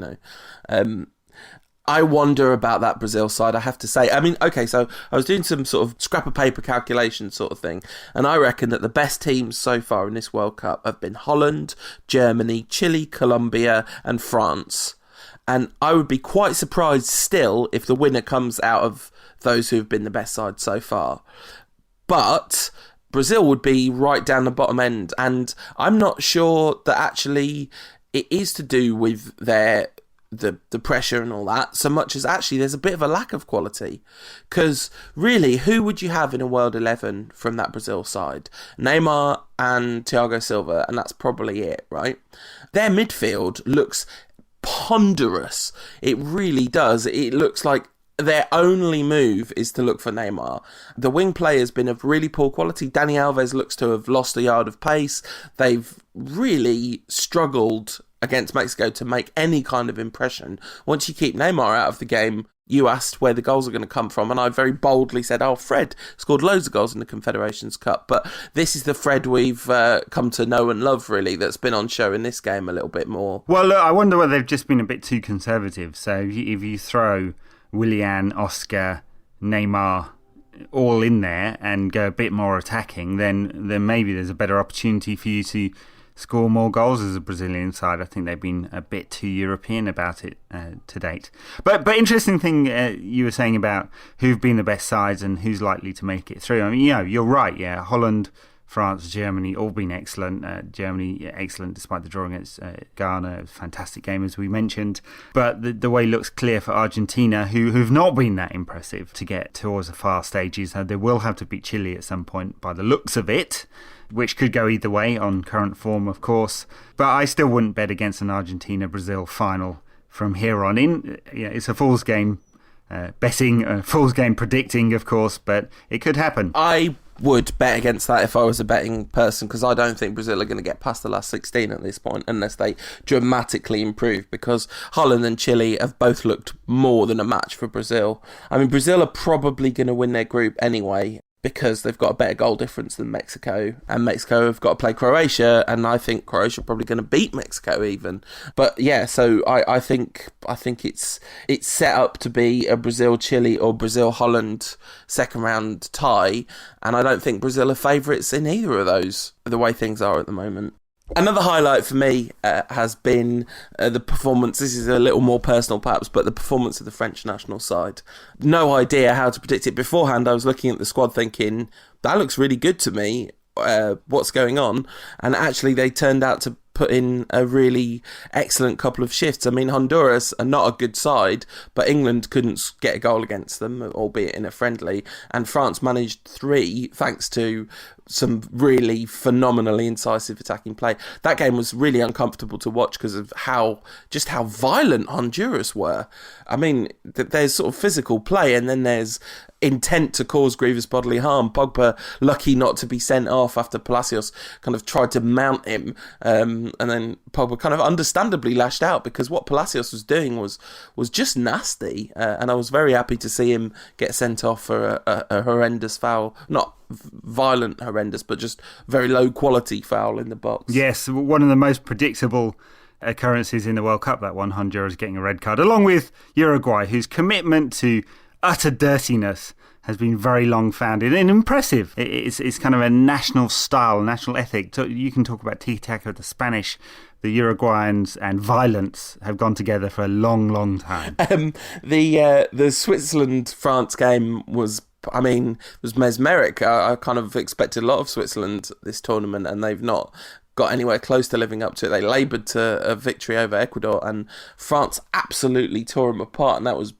I wonder about that Brazil side, I have to say. So I was doing some sort of scrap of paper calculation sort of thing, and I reckon that the best teams so far in this World Cup have been Holland, Germany, Chile, Colombia, and France. And I would be quite surprised still if the winner comes out of those who've been the best side so far. But Brazil would be right down the bottom end, and I'm not sure that actually it is to do with the pressure and all that, so much as actually there's a bit of a lack of quality. Because really, who would you have in a World 11 from that Brazil side? Neymar and Thiago Silva, and that's probably it, right? Their midfield looks ponderous. It really does. It looks like their only move is to look for Neymar. The wing play has been of really poor quality. Dani Alves looks to have lost a yard of pace. They've really struggled against Mexico to make any kind of impression. Once you keep Neymar out of the game, you asked where the goals are going to come from, and I very boldly said, Fred scored loads of goals in the Confederations Cup, but this is the Fred we've come to know and love, really, that's been on show in this game a little bit more. Well, look, I wonder whether they've just been a bit too conservative. So if you throw Willian, Oscar, Neymar all in there and go a bit more attacking, then maybe there's a better opportunity for you to score more goals as a Brazilian side. I think they've been a bit too European about it to date. But interesting thing you were saying about who've been the best sides and who's likely to make it through. You're right. Yeah, Holland, France, Germany, all been excellent. Germany, excellent despite the draw against Ghana. It was a fantastic game, as we mentioned. But the way looks clear for Argentina, who've not been that impressive to get towards the far stages. They will have to beat Chile at some point by the looks of it, which could go either way on current form, of course. But I still wouldn't bet against an Argentina-Brazil final from here on in. It's a fool's game betting, a fool's game predicting, of course, but it could happen. I would bet against that if I was a betting person, because I don't think Brazil are going to get past the last 16 at this point unless they dramatically improve, because Holland and Chile have both looked more than a match for Brazil. I mean, Brazil are probably going to win their group anyway, because they've got a better goal difference than Mexico, and Mexico have got to play Croatia, and I think Croatia are probably going to beat Mexico even. But yeah, so I think it's set up to be a Brazil-Chile or Brazil-Holland second round tie, and I don't think Brazil are favourites in either of those, the way things are at the moment. Another highlight for me has been the performance. This is a little more personal perhaps, but the performance of the French national side. No idea how to predict it beforehand. I was looking at the squad thinking, that looks really good to me. What's going on? And actually they turned out to put in a really excellent couple of shifts. I mean, Honduras are not a good side, but England couldn't get a goal against them, albeit in a friendly, and France managed 3 thanks to some really phenomenally incisive attacking play. That game was really uncomfortable to watch because of how violent Honduras were. I mean, there's sort of physical play, and then there's intent to cause grievous bodily harm. Pogba lucky not to be sent off after Palacios kind of tried to mount him, and then Pogba kind of understandably lashed out, because what Palacios was doing was just nasty, and I was very happy to see him get sent off for a horrendous foul. Not violent horrendous, but just very low quality foul in the box. Yes, one of the most predictable occurrences in the World Cup, that one, Honduras getting a red card, along with Uruguay, whose commitment to utter dirtiness has been very long founded and impressive. It's kind of a national style, national ethic. You can talk about tiki-taka of the Spanish. The Uruguayans and violence have gone together for a long, long time. The Switzerland-France game was mesmeric. I kind of expected a lot of Switzerland this tournament, and they've not got anywhere close to living up to it. They laboured to a victory over Ecuador, and France absolutely tore them apart, and that was,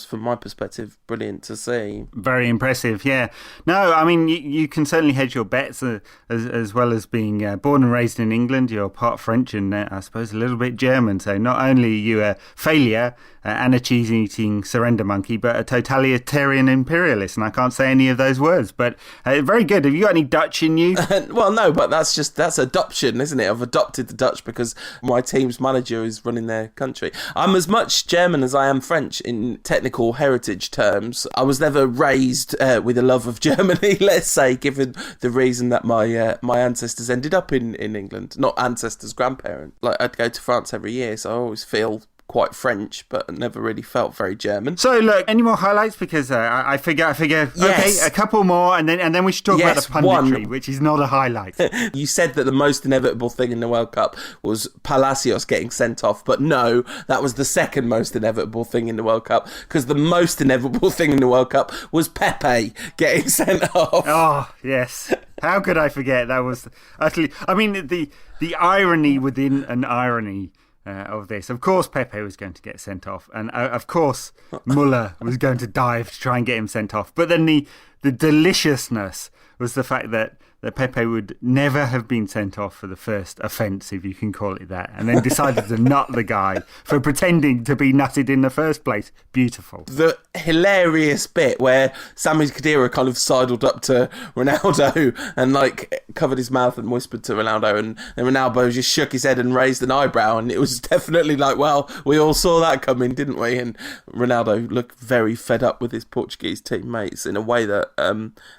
from my perspective, brilliant to see. Very impressive, yeah. No, I mean, you can certainly hedge your bets as well as being born and raised in England. You're part French and I suppose a little bit German. So not only are you a failure and a cheese-eating surrender monkey, but a totalitarian imperialist. And I can't say any of those words, but very good. Have you got any Dutch in you? Well, no, but that's adoption, isn't it? I've adopted the Dutch because my team's manager is running their country. I'm as much German as I am French in technical heritage terms. I was never raised with a love of Germany, let's say, given the reason that my ancestors ended up in England. Not ancestors, grandparents. Like, I'd go to France every year, so I always feel quite French, but never really felt very German. So look, any more highlights? Because I figure, yes. Okay, a couple more, and then we should talk about the punditry, which is not a highlight. You said that the most inevitable thing in the World Cup was Palacios getting sent off, but no, that was the second most inevitable thing in the World Cup, because the most inevitable thing in the World Cup was Pepe getting sent off. Oh, yes. How could I forget? That was utterly... I mean, the irony within an irony of this. Of course, Pepe was going to get sent off, and of course, Muller was going to dive to try and get him sent off. But then the deliciousness was the fact that Pepe would never have been sent off for the first offence, if you can call it that, and then decided to nut the guy for pretending to be nutted in the first place. Beautiful. The hilarious bit where Sami Khedira kind of sidled up to Ronaldo and like covered his mouth and whispered to Ronaldo, and then Ronaldo just shook his head and raised an eyebrow, and it was definitely like, well, we all saw that coming, didn't we? And Ronaldo looked very fed up with his Portuguese teammates in a way that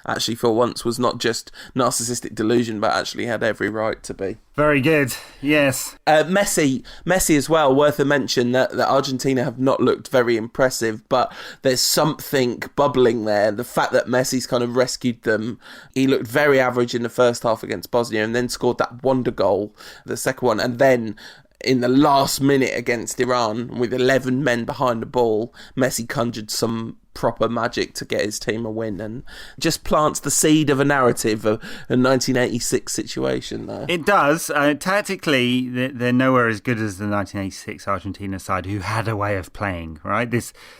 actually for once was not just narcissistic delusion, but actually had every right to be. Very good, yes. Messi as well, worth a mention that Argentina have not looked very impressive, but there's something bubbling there. The fact that Messi's kind of rescued them. He looked very average in the first half against Bosnia and then scored that wonder goal, the second one, and then in the last minute against Iran, with 11 men behind the ball, Messi conjured some proper magic to get his team a win, and just plants the seed of a narrative of a 1986 situation there. It does. Tactically, they're nowhere as good as the 1986 Argentina side, who had a way of playing, right?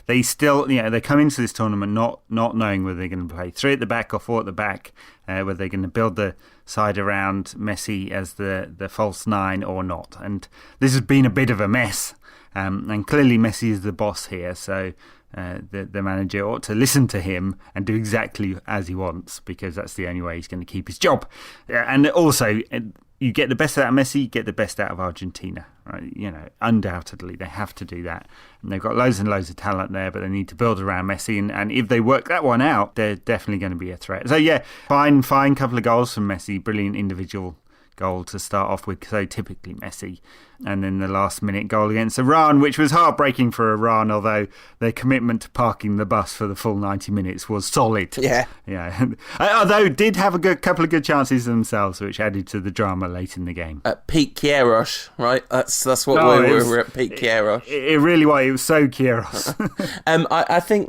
They still, they come into this tournament not knowing whether they're going to play 3 at the back or 4 at the back, whether they're going to build the side around Messi as the false 9 or not. And this has been a bit of a mess. And clearly Messi is the boss here, so the manager ought to listen to him and do exactly as he wants, because that's the only way he's going to keep his job. And also, you get the best out of Messi, you get the best out of Argentina, right? Undoubtedly they have to do that. And they've got loads and loads of talent there, but they need to build around Messi. And if they work that one out, they're definitely going to be a threat. So yeah, fine couple of goals from Messi, brilliant individual goal to start off with, so typically Messi. And then the last minute goal against Iran, which was heartbreaking for Iran, although their commitment to parking the bus for the full 90 minutes was solid. Yeah. Although did have a couple of good chances themselves, which added to the drama late in the game. At peak Kieros, right? That's what we were at peak Kieros. It really was. It was so Kieros. I think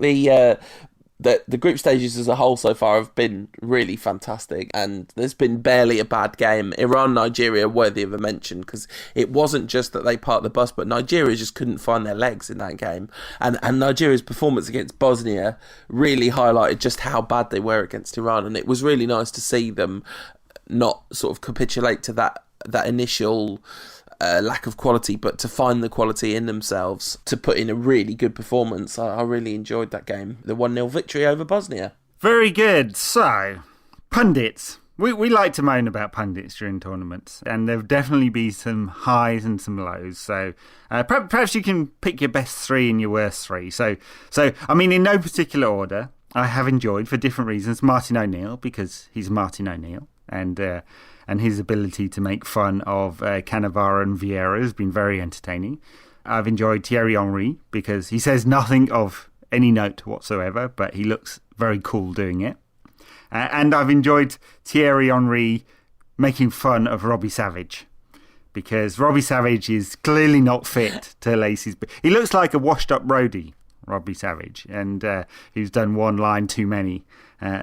the group stages as a whole so far have been really fantastic, and there's been barely a bad game. Iran-Nigeria worthy of a mention, because it wasn't just that they parked the bus, but Nigeria just couldn't find their legs in that game. And Nigeria's performance against Bosnia really highlighted just how bad they were against Iran, and it was really nice to see them not sort of capitulate to that initial lack of quality, but to find the quality in themselves to put in a really good performance. I really enjoyed that game. The 1-0 victory over Bosnia. Very good. So, pundits. We like to moan about pundits during tournaments, and there'll definitely be some highs and some lows. So perhaps you can pick your best 3 and your worst 3. So I mean, in no particular order, I have enjoyed, for different reasons, Martin O'Neill, because he's Martin O'Neill, and his ability to make fun of Cannavaro and Vieira has been very entertaining. I've enjoyed Thierry Henry because he says nothing of any note whatsoever, but he looks very cool doing it. And I've enjoyed Thierry Henry making fun of Robbie Savage, because Robbie Savage is clearly not fit to lace his... He looks like a washed-up roadie, Robbie Savage, and he's done one line too many.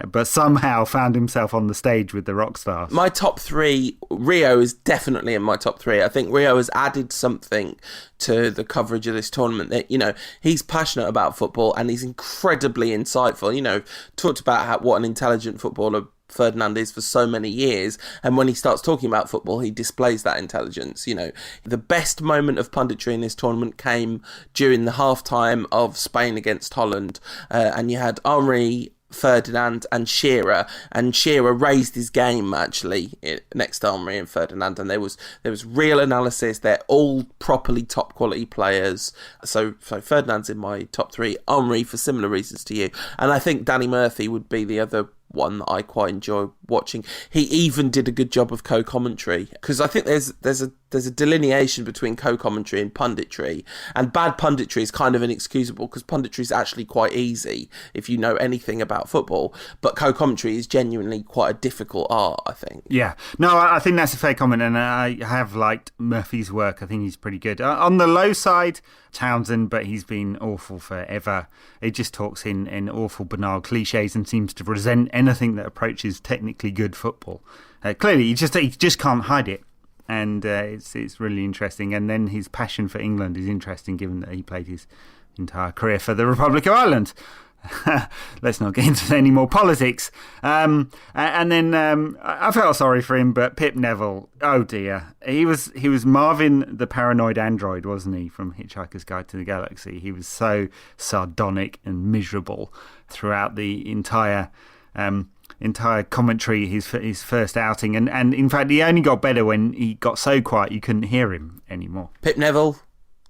But somehow found himself on the stage with the rock stars. My top 3, Rio is definitely in my top 3. I think Rio has added something to the coverage of this tournament. That, he's passionate about football and he's incredibly insightful. Talked about what an intelligent footballer Ferdinand is for so many years, and when he starts talking about football, he displays that intelligence. The best moment of punditry in this tournament came during the half-time of Spain against Holland, and you had Henry, Ferdinand and Shearer raised his game actually next to Henry and Ferdinand, and there was real analysis. They're all properly top quality players, so Ferdinand's in my top 3, Henry for similar reasons to you, and I think Danny Murphy would be the other one that I quite enjoy watching. He even did a good job of co-commentary, because I think there's a delineation between co-commentary and punditry, and bad punditry is kind of inexcusable because punditry is actually quite easy if you know anything about football, but co-commentary is genuinely quite a difficult art, I think. Yeah, no, I think that's a fair comment, and I have liked Murphy's work. I think he's pretty good. On the low side, Townsend, but he's been awful forever. He just talks in awful banal cliches and seems to resent anything that approaches technically good football. Clearly, he just can't hide it. And it's really interesting. And then his passion for England is interesting, given that he played his entire career for the Republic of Ireland. Let's not get into any more politics. And then I felt sorry for him, but Pip Neville, oh dear, he was Marvin the paranoid android, wasn't he, from Hitchhiker's Guide to the Galaxy? He was so sardonic and miserable throughout the entire commentary, his first outing, and in fact he only got better when he got so quiet you couldn't hear him anymore. Pip Neville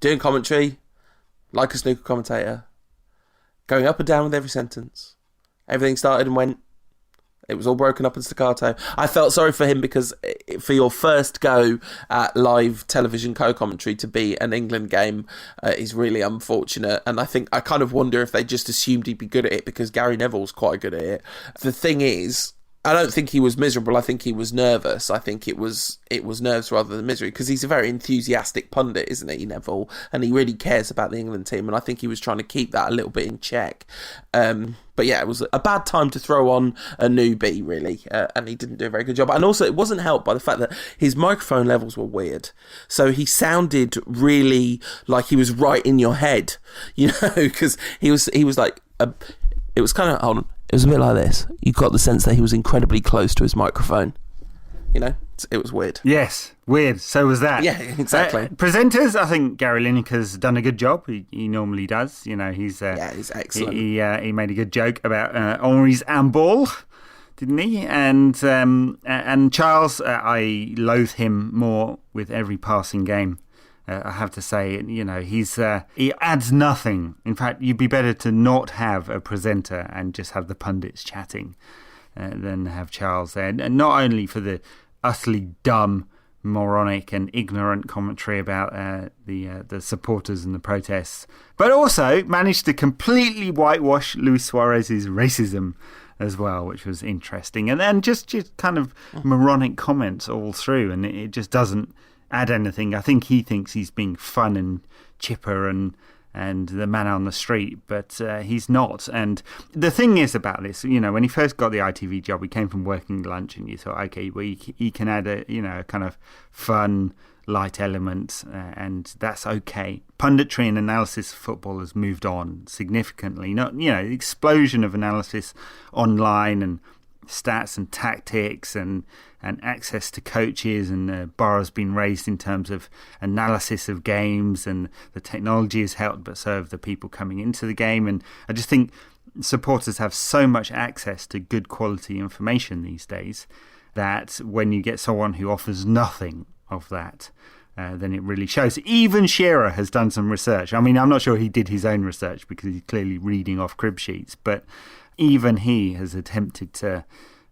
doing commentary like a snooker commentator, going up and down with every sentence. Everything started and went. It was all broken up in staccato. I felt sorry for him because for your first go at live television co-commentary to be an England game is really unfortunate. And I kind of wonder if they just assumed he'd be good at it because Gary Neville's quite good at it. The thing is, I don't think he was miserable. I think he was nervous. I think it was nerves rather than misery, because he's a very enthusiastic pundit, isn't he, Neville? And he really cares about the England team, and I think he was trying to keep that a little bit in check. But yeah, it was a bad time to throw on a newbie, really, and he didn't do a very good job. And also, it wasn't helped by the fact that his microphone levels were weird. So he sounded really like he was right in your head, because he was like, it was kind of, hold on, it was a bit like this. You got the sense that he was incredibly close to his microphone. It was weird. Yes, weird. So was that. Yeah, exactly. Presenters, I think Gary Lineker's done a good job. He normally does. He's excellent. He made a good joke about Henri's handball, didn't he? And Charles, I loathe him more with every passing game. I have to say, he adds nothing. In fact, you'd be better to not have a presenter and just have the pundits chatting than have Charles there. And not only for the utterly dumb, moronic and ignorant commentary about the supporters and the protests, but also managed to completely whitewash Luis Suarez's racism as well, which was interesting. And then just kind of moronic comments all through, and it just doesn't add anything. I think he thinks he's being fun and chipper and the man on the street, but he's not. And the thing is about this, when he first got the ITV job, he came from working lunch, and you thought, okay, well, he can add a kind of fun, light element, and that's okay. Punditry and analysis of football has moved on significantly. Not, the explosion of analysis online and stats and tactics and access to coaches, and the bar has been raised in terms of analysis of games, and the technology has helped, but so have the people coming into the game. And I just think supporters have so much access to good quality information these days that when you get someone who offers nothing of that, then it really shows. Even Shearer has done some research. I mean, I'm not sure he did his own research because he's clearly reading off crib sheets, but even he has attempted to,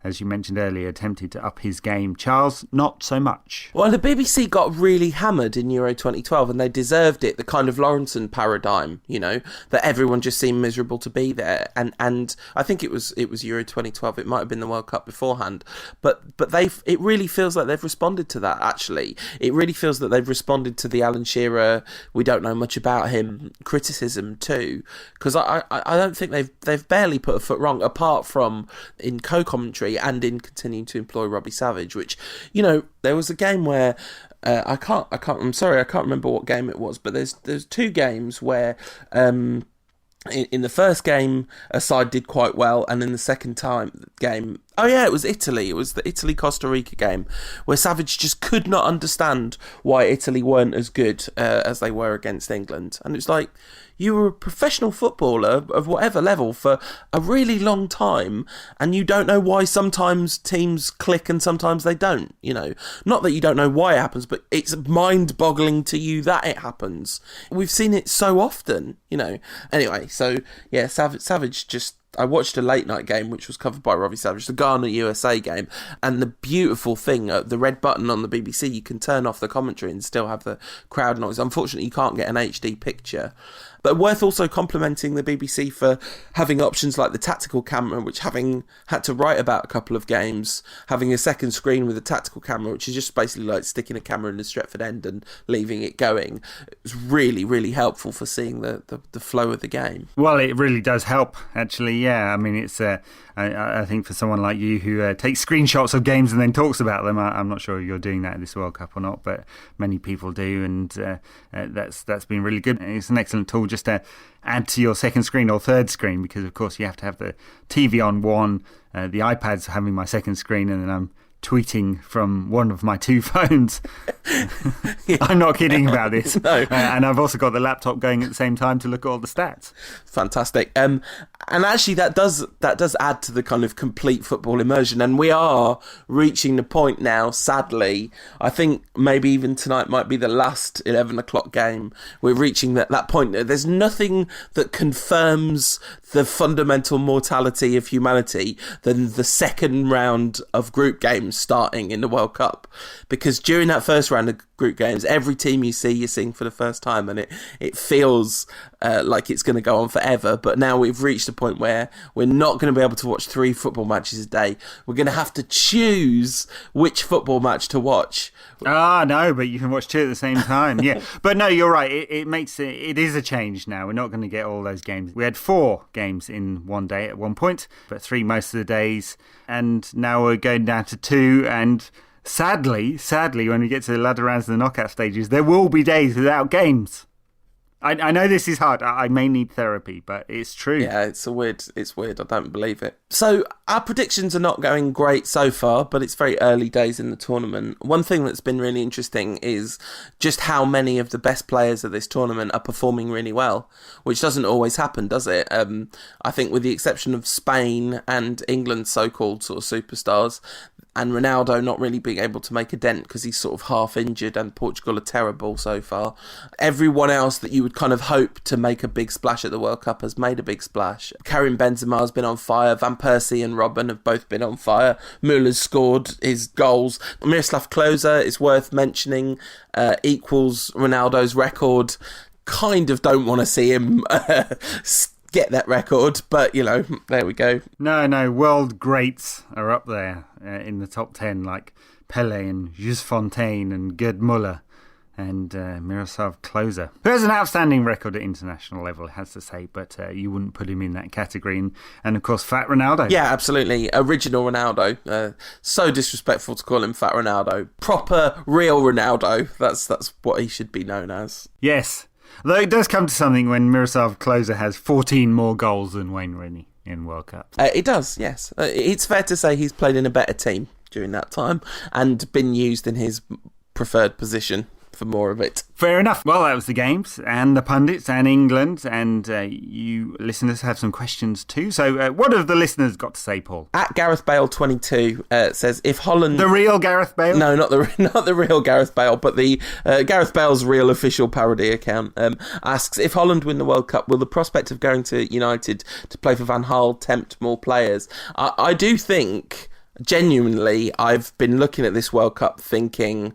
as you mentioned earlier, to up his game. Charles, not so much. Well, the BBC got really hammered in Euro 2012, and they deserved it. The kind of Lawrenson paradigm, that everyone just seemed miserable to be there. And I think it was Euro 2012. It might have been the World Cup beforehand, but it really feels like they've responded to that. Actually, it really feels that they've responded to the Alan Shearer, we don't know much about him criticism too. Because I don't think they've barely put a foot wrong, apart from in co-commentary and in continuing to employ Robbie Savage, which, there was a game where I'm sorry, I can't remember what game it was, but there's two games where in the first game a side did quite well, and in the second game, it was Italy. It was the Italy-Costa Rica game where Savage just could not understand why Italy weren't as good as they were against England. And it's like, you were a professional footballer of whatever level for a really long time, and you don't know why sometimes teams click and sometimes they don't, Not that you don't know why it happens, but it's mind-boggling to you that it happens. We've seen it so often, Anyway, so, yeah, Savage just... I watched a late night game which was covered by Robbie Savage, the Ghana USA game, and the beautiful thing, the red button on the BBC, you can turn off the commentary and still have the crowd noise. Unfortunately, you can't get an HD picture. But worth also complimenting the BBC for having options like the tactical camera, which, having had to write about a couple of games, having a second screen with a tactical camera, which is just basically like sticking a camera in the Stretford end and leaving it going. It was really, really helpful for seeing the flow of the game. Well, it really does help, actually, yeah. I mean, it's I think for someone like you who takes screenshots of games and then talks about them, I'm not sure you're doing that in this World Cup or not, but many people do, and that's been really good. It's an excellent tool just to add to your second screen or third screen, because of course you have to have the TV on one, the iPad's having my second screen, and then I'm tweeting from one of my two phones. Yeah. I'm not kidding about this. No. And I've also got the laptop going at the same time to look at all the stats. Fantastic. And actually that does add to the kind of complete football immersion, and we are reaching the point now, sadly. I think maybe even tonight might be the last 11 o'clock game. We're reaching that point. There's nothing that confirms the fundamental mortality of humanity than the second round of group games games starting in the World Cup, because during that first round of group games, every team you're seeing for the first time, and it feels like it's going to go on forever. But now we've reached a point where we're not going to be able to watch 3 football matches a day. We're going to have to choose which football match to watch. No, but you can watch 2 at the same time. Yeah, but no, you're right. It is a change now. We're not going to get all those games. We had 4 games in one day at one point, but 3 most of the days, and now we're going down to 2. And sadly, when we get to the ladder rounds and the knockout stages, there will be days without games. I know this is hard. I may need therapy, but it's true. Yeah, it's weird. I don't believe it. So our predictions are not going great so far, but it's very early days in the tournament. One thing that's been really interesting is just how many of the best players of this tournament are performing really well, which doesn't always happen, does it? I think with the exception of Spain and England's so-called sort of superstars, and Ronaldo not really being able to make a dent because he's sort of half injured, and Portugal are terrible so far. Everyone else that you would kind of hope to make a big splash at the World Cup has made a big splash. Karim Benzema has been on fire. Van Persie and Robben have both been on fire. Müller's scored his goals. Miroslav Klose is worth mentioning, equals Ronaldo's record. Kind of don't want to see him get that record, but there we go. No, world greats are up there in the top 10, like Pele and Jules Fontaine and Gerd Müller and Miroslav Klose, who has an outstanding record at international level, it has to say, but you wouldn't put him in that category. And of course, Fat Ronaldo. Yeah, absolutely. Original Ronaldo. So disrespectful to call him Fat Ronaldo. Proper, real Ronaldo. That's what he should be known as. Yes. Though it does come to something when Miroslav Klose has 14 more goals than Wayne Rooney in World Cup. It does, yes. It's fair to say he's played in a better team during that time and been used in his preferred position for more of it. Fair enough. Well, that was the games and the pundits and England, and you listeners have some questions too. So what have the listeners got to say, Paul? At Gareth Bale 22 says, if Holland... The real Gareth Bale? No, not the real Gareth Bale, but the Gareth Bale's real official parody account, asks, if Holland win the World Cup, will the prospect of going to United to play for Van Gaal tempt more players? I do think, genuinely, I've been looking at this World Cup thinking,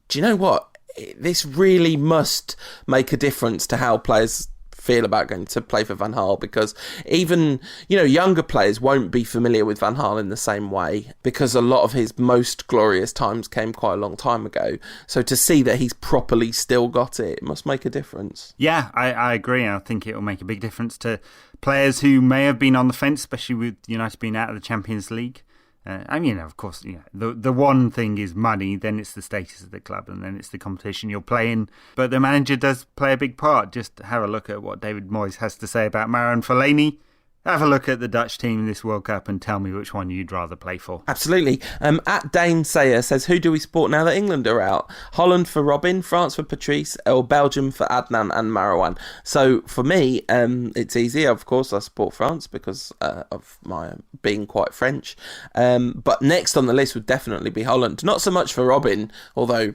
do you know what? This really must make a difference to how players feel about going to play for Van Gaal, because even, younger players won't be familiar with Van Gaal in the same way, because a lot of his most glorious times came quite a long time ago. So to see that he's properly still got it must make a difference. Yeah, I agree. I think it will make a big difference to players who may have been on the fence, especially with United being out of the Champions League. Of course, the one thing is money, then it's the status of the club, and then it's the competition you're playing. But the manager does play a big part. Just have a look at what David Moyes has to say about Marouane Fellaini. Have a look at the Dutch team in this World Cup and tell me which one you'd rather play for. Absolutely. At Dane Sayer says, who do we support now that England are out? Holland for Robin, France for Patrice, or Belgium for Adnan and Marouane? So for me, it's easy. Of course, I support France because of my being quite French. But next on the list would definitely be Holland. Not so much for Robin, although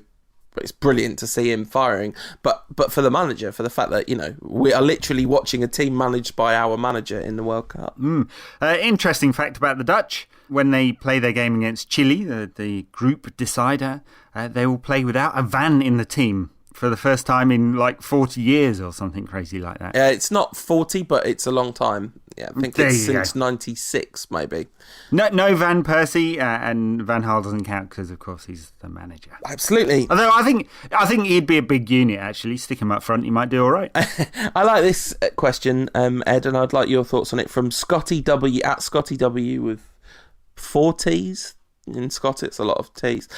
it's brilliant to see him firing, but for the manager, for the fact that we are literally watching a team managed by our manager in the World Cup. Interesting fact about the Dutch: when they play their game against Chile, the group decider, they will play without a Van in the team for the first time in like 40 years or something crazy like that. It's not 40, but it's a long time. Yeah, I think it's since 96, maybe. No Van Persie, and Van Gaal doesn't count because, of course, he's the manager. Absolutely. Although I think he'd be a big unit, actually. Stick him up front, he might do all right. I like this question, Ed, and I'd like your thoughts on it from Scotty W, at Scotty W with 4 T's. In Scott, it's a lot of T's.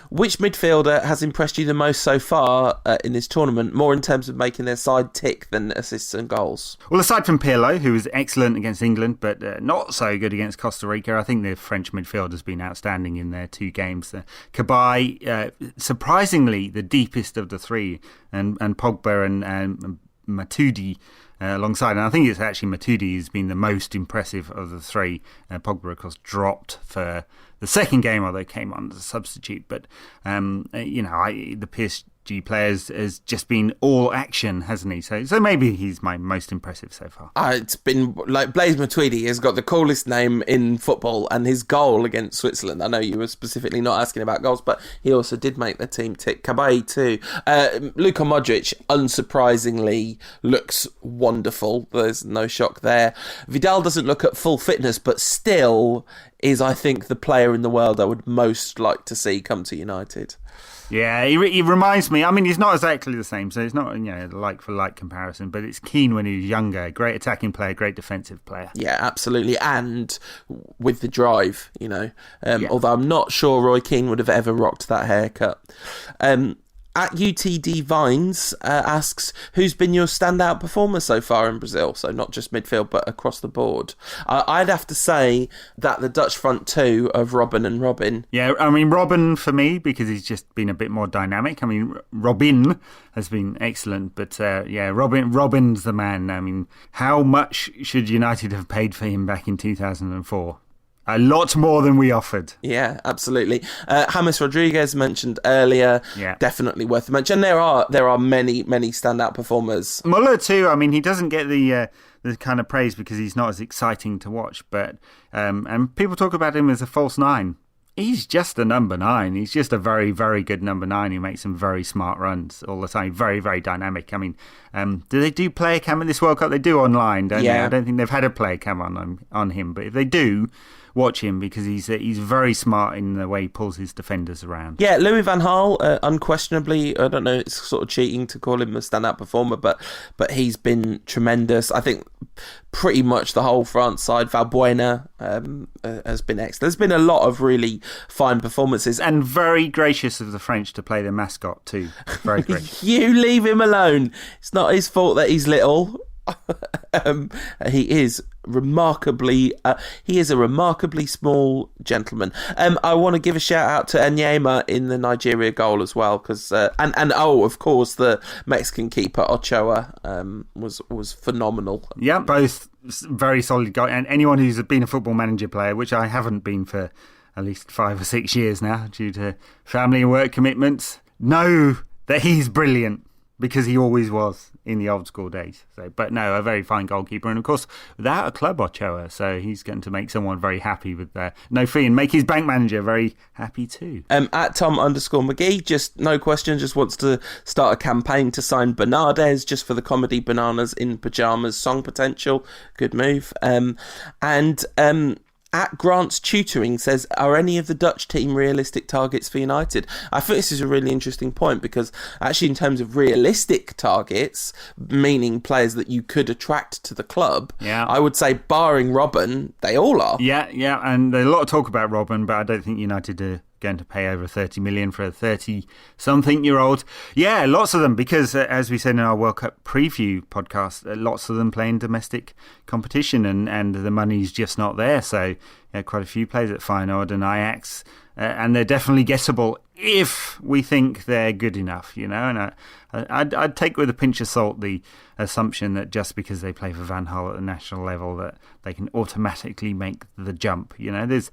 Which midfielder has impressed you the most so far in this tournament, more in terms of making their side tick than assists and goals? Well, aside from Pirlo, who was excellent against England, but not so good against Costa Rica, I think the French midfield has been outstanding in their 2 games. Cabaye, surprisingly, the deepest of the 3, and Pogba and Matuidi alongside. And I think it's actually Matuidi who's been the most impressive of the 3. Pogba, of course, dropped for the second game, although came on as a substitute. But, the PSG G player has just been all action, hasn't he? So maybe he's my most impressive so far. It's been like Blaise Matuidi has got the coolest name in football, and his goal against Switzerland. I know you were specifically not asking about goals, but he also did make the team tick. Kabay too. Luka Modric, unsurprisingly, looks wonderful. There's no shock there. Vidal doesn't look at full fitness, but still is, I think, the player in the world I would most like to see come to United. Yeah, he reminds me. I mean, he's not exactly the same, so it's not like for like comparison. But it's Keane when he was younger. Great attacking player, great defensive player. Yeah, absolutely, and with the drive, Although I'm not sure Roy Keane would have ever rocked that haircut. At UTD Vines asks, who's been your standout performer so far in Brazil? So not just midfield, but across the board. I'd have to say that the Dutch front two of Robben and Robin. Yeah, I mean, Robben for me, because he's just been a bit more dynamic. I mean, Robin has been excellent, but Robin's the man. I mean, how much should United have paid for him back in 2004? A lot more than we offered. Yeah, absolutely. James Rodriguez mentioned earlier. Yeah. Definitely worth a mention. There are many standout performers. Muller too. I mean, he doesn't get the kind of praise because he's not as exciting to watch. But and people talk about him as a false nine. He's just a number 9. He's just a very, very good number 9 who makes some very smart runs all the time. Very, very dynamic. I mean, do they do player cam in this World Cup? They do online, don't they? I don't think they've had a player cam on him. But if they do, watch him because he's very smart in the way he pulls his defenders around. Yeah, Louis van Gaal, unquestionably, I don't know, it's sort of cheating to call him a standout performer, but he's been tremendous. I think pretty much the whole France side, Valbuena has been excellent. There's been a lot of really fine performances. And very gracious of the French to play their mascot too. Very gracious. You leave him alone. It's not his fault that he's little. He is a remarkably small gentleman. I want to give a shout out to Enyema in the Nigeria goal as well, because of course the Mexican keeper Ochoa was phenomenal. Yeah, both very solid goal. And anyone who's been a Football Manager player, which I haven't been for at least 5 or 6 years now due to family and work commitments, know that he's brilliant. Because he always was in the old school days. But no, a very fine goalkeeper. And of course, without a club, Ochoa. So he's going to make someone very happy with no fee and make his bank manager very happy too. At Tom_McGee, just no question, just wants to start a campaign to sign Bernardes just for the comedy Bananas in Pyjamas song potential. Good move. At Grant's Tutoring says, are any of the Dutch team realistic targets for United? I think this is a really interesting point because actually in terms of realistic targets, meaning players that you could attract to the club, I would say barring Robben, they all are. Yeah, and there's a lot of talk about Robben, but I don't think United are going to pay over 30 million for a 30-something-year-old. Yeah, lots of them, because as we said in our World Cup preview podcast, lots of them play in domestic competition and the money's just not there. So quite a few players at Feyenoord and Ajax, and they're definitely gettable if we think they're good enough, and I'd take with a pinch of salt the assumption that just because they play for Van Gaal at the national level that they can automatically make the jump. There's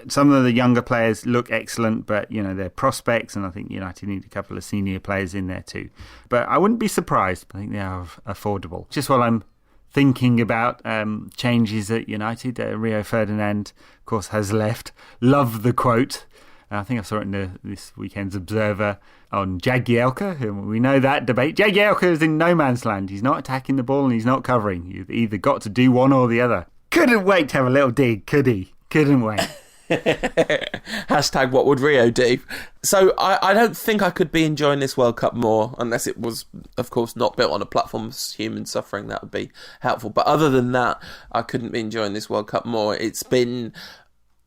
some of the younger players look excellent, but they're prospects, and I think United need a couple of senior players in there too. But I wouldn't be surprised. I think they are affordable. Just while I'm thinking about changes at United, Rio Ferdinand, of course, has left. Love the quote. I think I saw it in this weekend's Observer on Jagielka. We know that debate. Jagielka is in no man's land. He's not attacking the ball and he's not covering. You've either got to do one or the other. Couldn't wait to have a little dig, could he? Couldn't wait. Hashtag what would Rio do? So I don't think I could be enjoying this World Cup more unless it was, of course, not built on a platform of human suffering. That would be helpful. But other than that, I couldn't be enjoying this World Cup more. It's been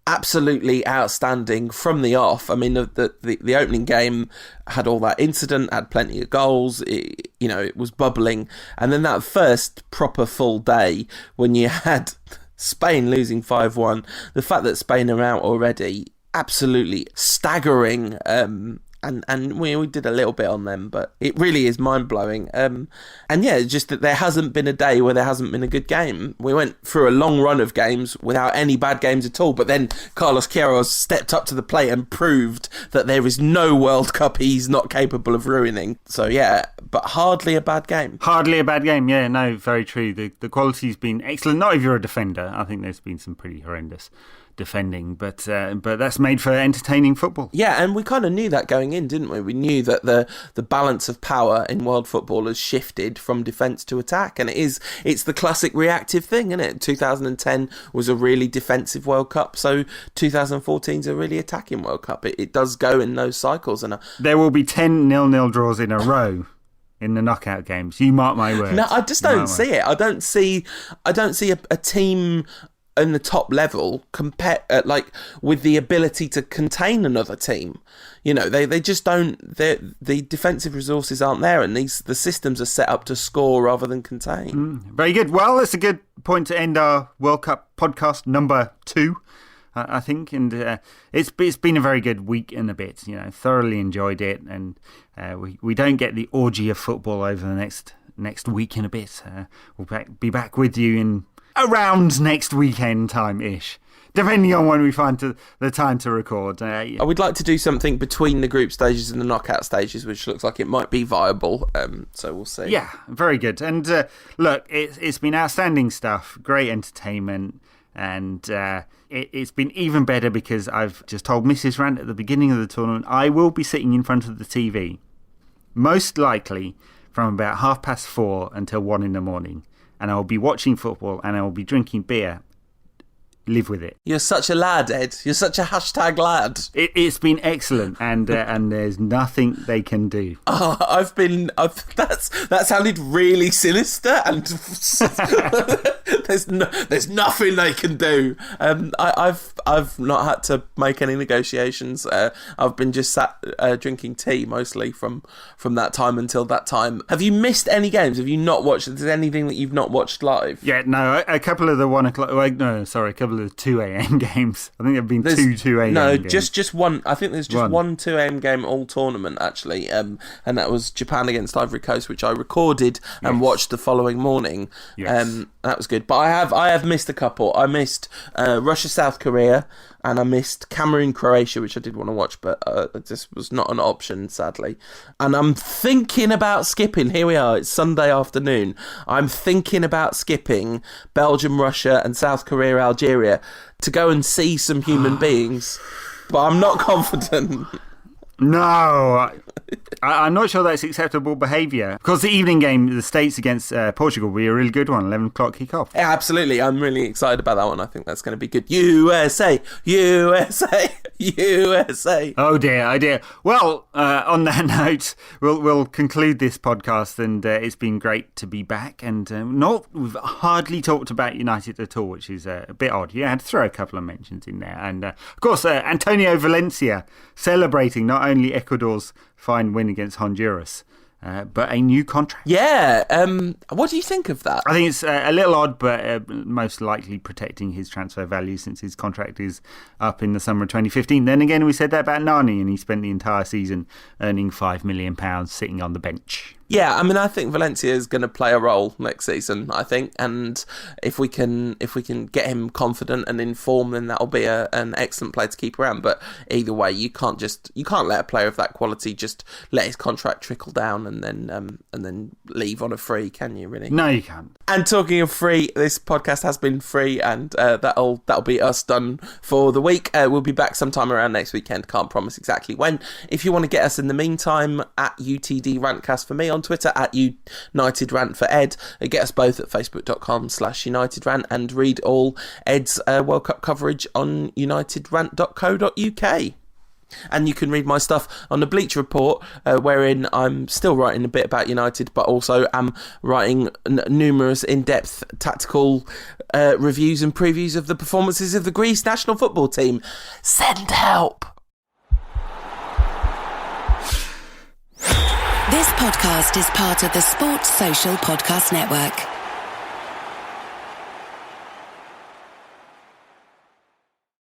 absolutely outstanding from the off. I mean, the opening game had all that incident, had plenty of goals. It was bubbling, and then that first proper full day when you had Spain losing 5-1, the fact that Spain are out already, absolutely staggering And we did a little bit on them, but it really is mind-blowing. And yeah, it's just that there hasn't been a day where there hasn't been a good game. We went through a long run of games without any bad games at all, but then Carlos Queiroz stepped up to the plate and proved that there is no World Cup he's not capable of ruining. So yeah, but hardly a bad game. Hardly a bad game, yeah, no, very true. The quality's been excellent. Not if you're a defender. I think there's been some pretty horrendous defending, but that's made for entertaining football. Yeah, and we kind of knew that going in, didn't we? We knew that the balance of power in world football has shifted from defence to attack, and it's the classic reactive thing, isn't it? 2010 was a really defensive World Cup, so 2014 is a really attacking World Cup. It does go in those cycles, and there will be 10 0-0 draws in a row in the knockout games. You mark my words. No, I just don't see it. I don't see a team in the top level with the ability to contain another team. You know, they just don't. The defensive resources aren't there, and the systems are set up to score rather than contain. Very good. Well, that's a good point to end our World Cup podcast number 2, I think, and it's been a very good week and a bit. You know, thoroughly enjoyed it, and we don't get the orgy of football over the next week and a bit. We'll be back with you in around next weekend time-ish, depending on when we find the time to record. I would like to do something between the group stages and the knockout stages, which looks like it might be viable, so we'll see. Yeah, very good. And look, it's been outstanding stuff, great entertainment, and it's been even better because I've just told Mrs. Rant at the beginning of the tournament I will be sitting in front of the TV, most likely from about 4:30 until 1 a.m, and I'll be watching football and I'll be drinking beer. Live with it. You're such a lad, Ed. You're such a hashtag lad. It's been excellent, and there's nothing they can do. That sounded really sinister, and there's nothing they can do. I've not had to make any negotiations. I've been just sat drinking tea mostly from that time until that time. Have you missed any games? Have you not watched? Is there anything that you've not watched live? Yeah, no. A couple of the 1 o'clock. A couple of the 2 a.m. games. I think there have been two a.m. No, games. just one. I think there's just one 2 a.m. game all tournament, actually. And that was Japan against Ivory Coast, which I recorded and watched the following morning. Yes. That was good. But I have missed a couple. I missed Russia, South Korea, and I missed Cameroon, Croatia, which I did want to watch, but it just was not an option, sadly. And I'm thinking about skipping. Here we are. It's Sunday afternoon. I'm thinking about skipping Belgium, Russia, and South Korea, Algeria to go and see some human beings. But I'm not confident. No, I'm not sure that's acceptable behaviour. Because the evening game, the States against Portugal, will be a really good one, 11 o'clock kick-off. Yeah, absolutely. I'm really excited about that one. I think that's going to be good. USA, USA, USA. Oh dear. Well, on that note, we'll conclude this podcast, and it's been great to be back. And we've hardly talked about United at all, which is a bit odd. You had to throw a couple of mentions in there. And of course, Antonio Valencia celebrating not only Ecuador's fine win against Honduras, but a new contract. Yeah, what do you think of that? I think it's a little odd, but most likely protecting his transfer value since his contract is up in the summer of 2015. Then again, we said that about Nani, and he spent the entire season earning £5 million sitting on the bench. Yeah, I mean, I think Valencia is going to play a role next season, I think, and if we can get him confident and in form, then that'll be an excellent player to keep around. But either way, you can't let a player of that quality just let his contract trickle down and then leave on a free, can you? Really? No, you can't. And talking of free, this podcast has been free, and that'll be us done for the week. We'll be back sometime around next weekend. Can't promise exactly when. If you want to get us in the meantime, at UTD Rantcast for me on Twitter, at United Rant for Ed. Get us both at facebook.com/United Rant, and read all Ed's World Cup coverage on unitedrant.co.uk. And you can read my stuff on the Bleacher Report, wherein I'm still writing a bit about United, but also am writing numerous in-depth tactical reviews and previews of the performances of the Greece national football team. Send help! This podcast is part of the Sports Social Podcast Network.